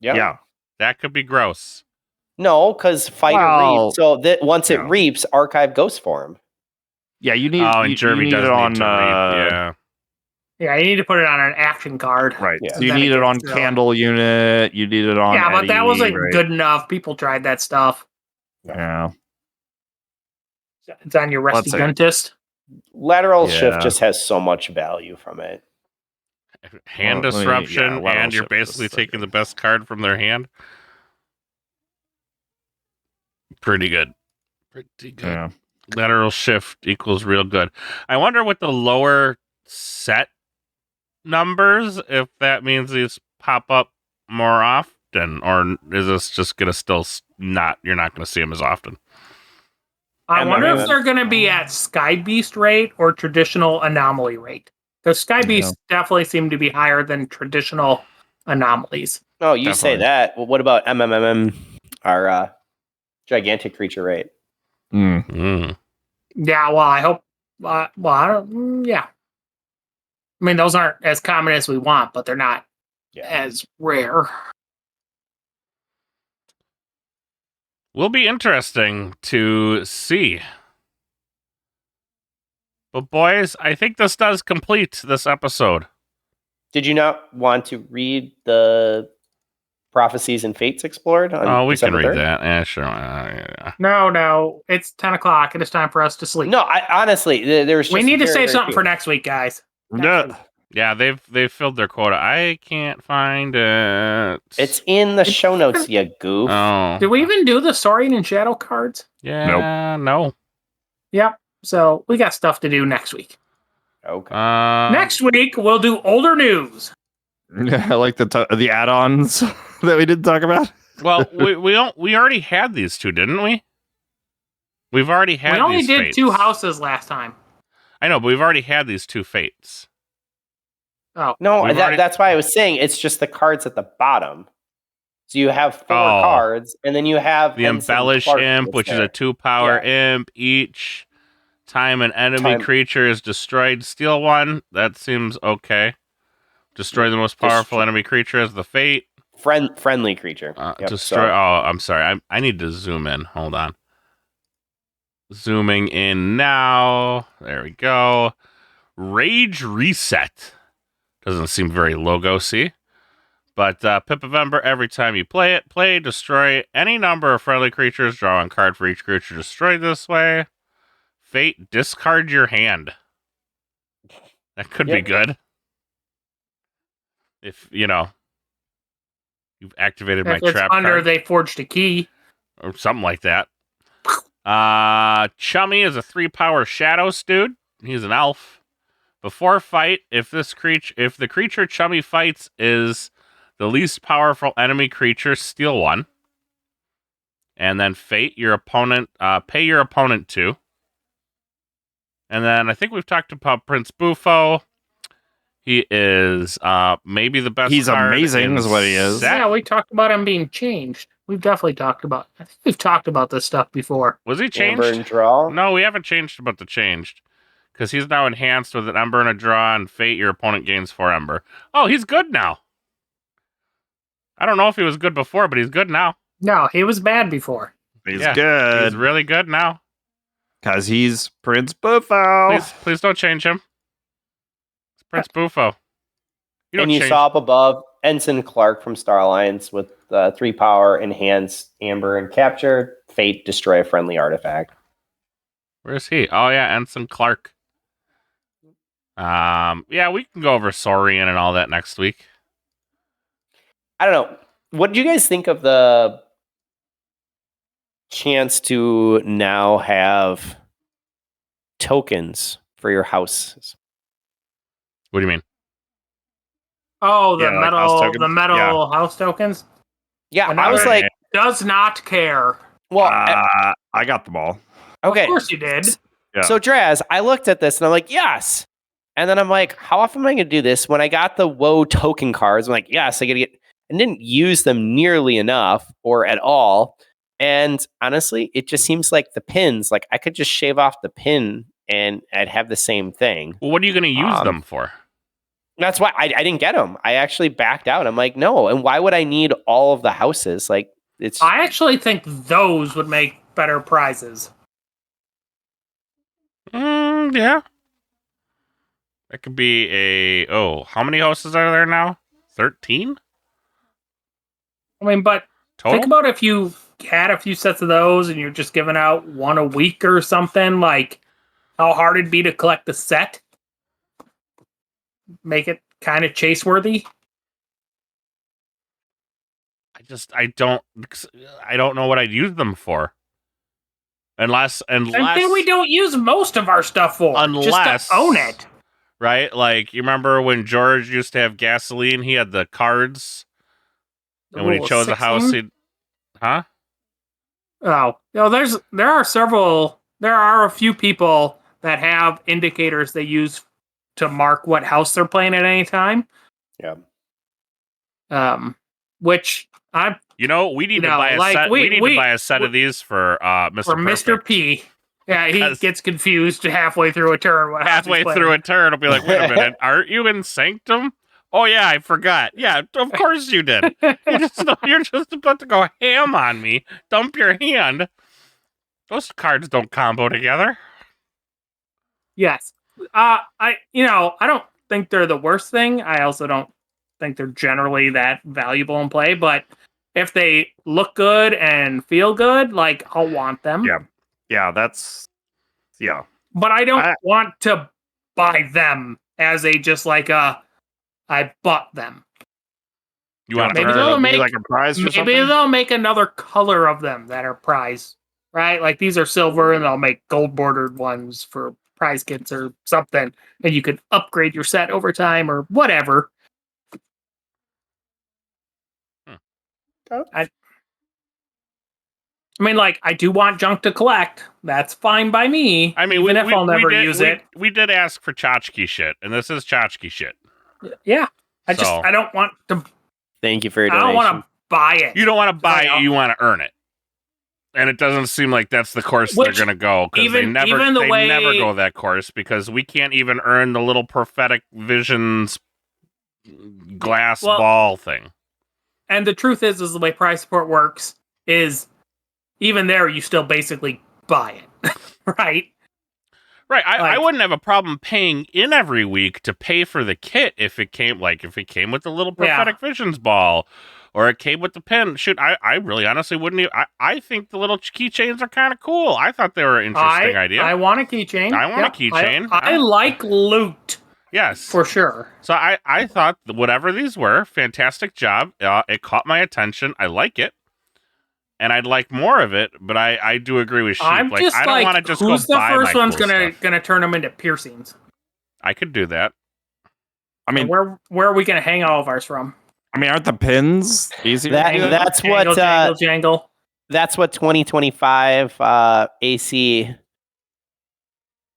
Yep. Yeah. That could be gross. No, because Reap. So once it reaps, archive Ghost Form. Yeah, you need. And Jervy does need to reap. Yeah. Yeah, you need to put it on an action card. Right. Yeah. So you need it on Candle Unit. You need it on. Yeah, but that wasn't good enough. People tried that stuff. Yeah. It's on your Rusty Guntist. Lateral Shift just has so much value from it. Hand disruption, and you're basically taking the best card from their hand. Pretty good. Yeah. Lateral Shift equals real good. I wonder what the lower set numbers, if that means these pop up more often, or is this just gonna still you're not gonna see them as often? I wonder if they're gonna be at Sky Beast rate or traditional anomaly rate. Because Sky Beast definitely seem to be higher than traditional anomalies. Oh, you say that. Well, what about MMM, our gigantic creature rate? Yeah, well, I hope. I don't. Yeah. I mean, those aren't as common as we want, but they're not as rare. Will be interesting to see. But boys, I think this does complete this episode. Did you not want to read the Prophecies and Fates Explored on We December can read 3rd? that. Yeah, sure. Yeah. No, it's 10 o'clock. It is time for us to sleep. No, honestly, there's just we need to very, save very something few. for next week, guys. Yeah, they've filled their quota. I can't find it. It's in the show notes, you goof. Oh. Did we even do the Saurian and Shadow cards? Yeah, no. Yep. So we got stuff to do next week. Okay. Next week, we'll do older news. Yeah, I like the add-ons that we didn't talk about. Well, we already had these two, didn't we? We've already had. We only these did fates. 2 houses last time. I know, but we've already had these 2 fates. Oh no, we've already- that's why I was saying it's just the cards at the bottom. So you have 4 cards, and then you have the Embellish Imp, which is a 2-power imp each. Time an enemy creature is destroyed, steal 1. That seems okay. Destroy the most powerful enemy creature as the fate. Friendly creature. Destroy. Oh, I'm sorry. I need to zoom in. Hold on. Zooming in now. There we go. Rage Reset. Doesn't seem very logo-y. But Pip of Ember, every time you play it, destroy any number of friendly creatures. Draw 1 card for each creature destroyed this way. Fate, discard your hand. That could be good. If, you've activated my trap card. They forged a key. Or something like that. Chummy is a 3-power Shadows dude. He's an elf. Before fight, if the creature Chummy fights is the least powerful enemy creature, steal 1. And then fate your opponent, pay your opponent 2. And then I think we've talked about Prince Bufo. He is maybe the best. He's card amazing, is what he is. set. Yeah, we talked about him being changed. We've definitely talked about. I think we've talked about this stuff before. Was he changed? Ember and draw. No, we haven't changed about the changed. Because he's now enhanced with an Ember and a draw, and Fate, your opponent gains 4 Ember. Oh, he's good now. I don't know if he was good before, but he's good now. No, he was bad before. He's good. He's really good now. Because he's Prince Bufo. Please don't change him. It's Prince Bufo. You saw up above Ensign Clark from Star Alliance with 3-power, enhanced, Amber, and capture. Fate, destroy a friendly artifact. Where's he? Oh, yeah, Ensign Clark. Yeah, we can go over Saurian and all that next week. I don't know. What did you guys think of the chance to now have tokens for your houses? What do you mean? Oh, the like house tokens? house tokens? Yeah, And I was like, does not care. well, I got them all. okay. Of course you did. Yeah. So, Draz, I looked at this and I'm like, yes. And then I'm like, how often am I going to do this? When I got the WoW token cards, I'm like, yes, I got to get, and didn't use them nearly enough or at all. And honestly, it just seems like the pins, like I could just shave off the pin and I'd have the same thing. Well, what are you going to use them for? That's why I didn't get them. I actually backed out. I'm like, no. And why would I need all of the houses? Like, it's. I actually think those would make better prizes. Yeah. That could be how many houses are there now? 13? I mean, but Total? think about if you had a few sets of those and you're just giving out 1 a week or something, like how hard it'd be to collect the set. Make it kind of chase-worthy. I don't know what I'd use them for. Unless And then we don't use most of our stuff for. Just to own it. Right? Like, you remember when George used to have gasoline, he had the cards. And when he chose a house, he'd... Huh? Oh. No, there are a few people that have indicators they use to mark what house they're playing at any time. Yeah. Which I'm You know, we need to buy a set. We need to buy a set of these for Mr. For Mr. P. Yeah, he gets confused halfway through a turn. Halfway through a turn, he'll be like, "Wait a minute, aren't you in Sanctum?" Oh yeah, I forgot. Yeah, of course you did. You're just about to go ham on me. Dump your hand. Those cards don't combo together. Yes. I don't think they're the worst thing. I also don't think they're generally that valuable in play, but if they look good and feel good, like, I'll want them. Yeah, that's... Yeah. But I don't want to buy them as a just like a... I bought them. You want maybe they'll make like a prize or something? Maybe they'll make another color of them that are prize, right? Like these are silver, and they'll make gold bordered ones for prize kits or something, and you could upgrade your set over time or whatever. I mean, like, I do want junk to collect. That's fine by me. I mean, even if I'll never use it. We did ask for tchotchke shit, and this is tchotchke shit. Yeah. I don't want to... Thank you for your donation. I don't want to buy it. You don't want to buy it, you want to earn it. And it doesn't seem like that's the course they're going to go, because they never go that course, because we can't even earn the little prophetic visions glass ball thing. And the truth is the way prize support works is even there, you still basically buy it, right? Right. I wouldn't have a problem paying in every week to pay for the kit if it came with the little prophetic visions ball, or it came with the pin. Shoot, I really honestly wouldn't even, I think the little keychains are kind of cool. I thought they were an interesting idea. I want a keychain. I like loot. Yes. For sure. So I thought whatever these were, fantastic job. It caught my attention. I like it. And I'd like more of it, but I do agree with Sheep. I don't want to just go buy my cool stuff. Who's the first one's gonna turn them into piercings? I could do that. I mean, where are we gonna hang all of ours from? I mean, aren't the pins easier? That's what jangle. That's what 2025 AC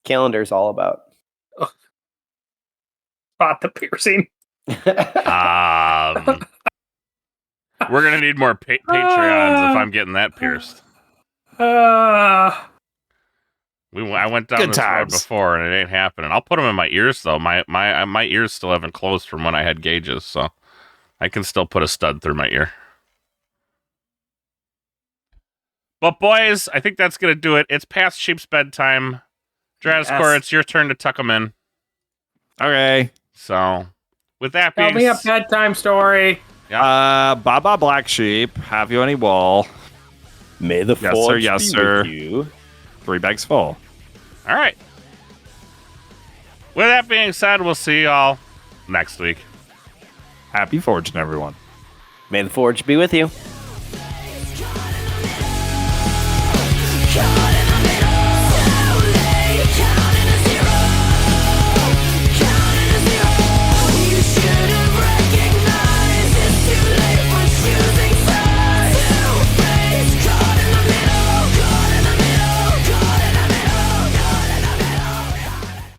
calendar is all about. Spot the piercing. We're gonna need more Patreons if I'm getting that pierced. I went down this road before and it ain't happening. I'll put them in my ears though. My ears still haven't closed from when I had gauges, so I can still put a stud through my ear. But boys, I think that's gonna do it. It's past Sheep's bedtime. Drazcor, it's your turn to tuck them in. Okay. So, with that being tell me a bedtime story. Baba Black Sheep, have you any wool? May the forge be with you. 3 bags full. All right. With that being said, we'll see y'all next week. Happy forging, everyone. May the forge be with you.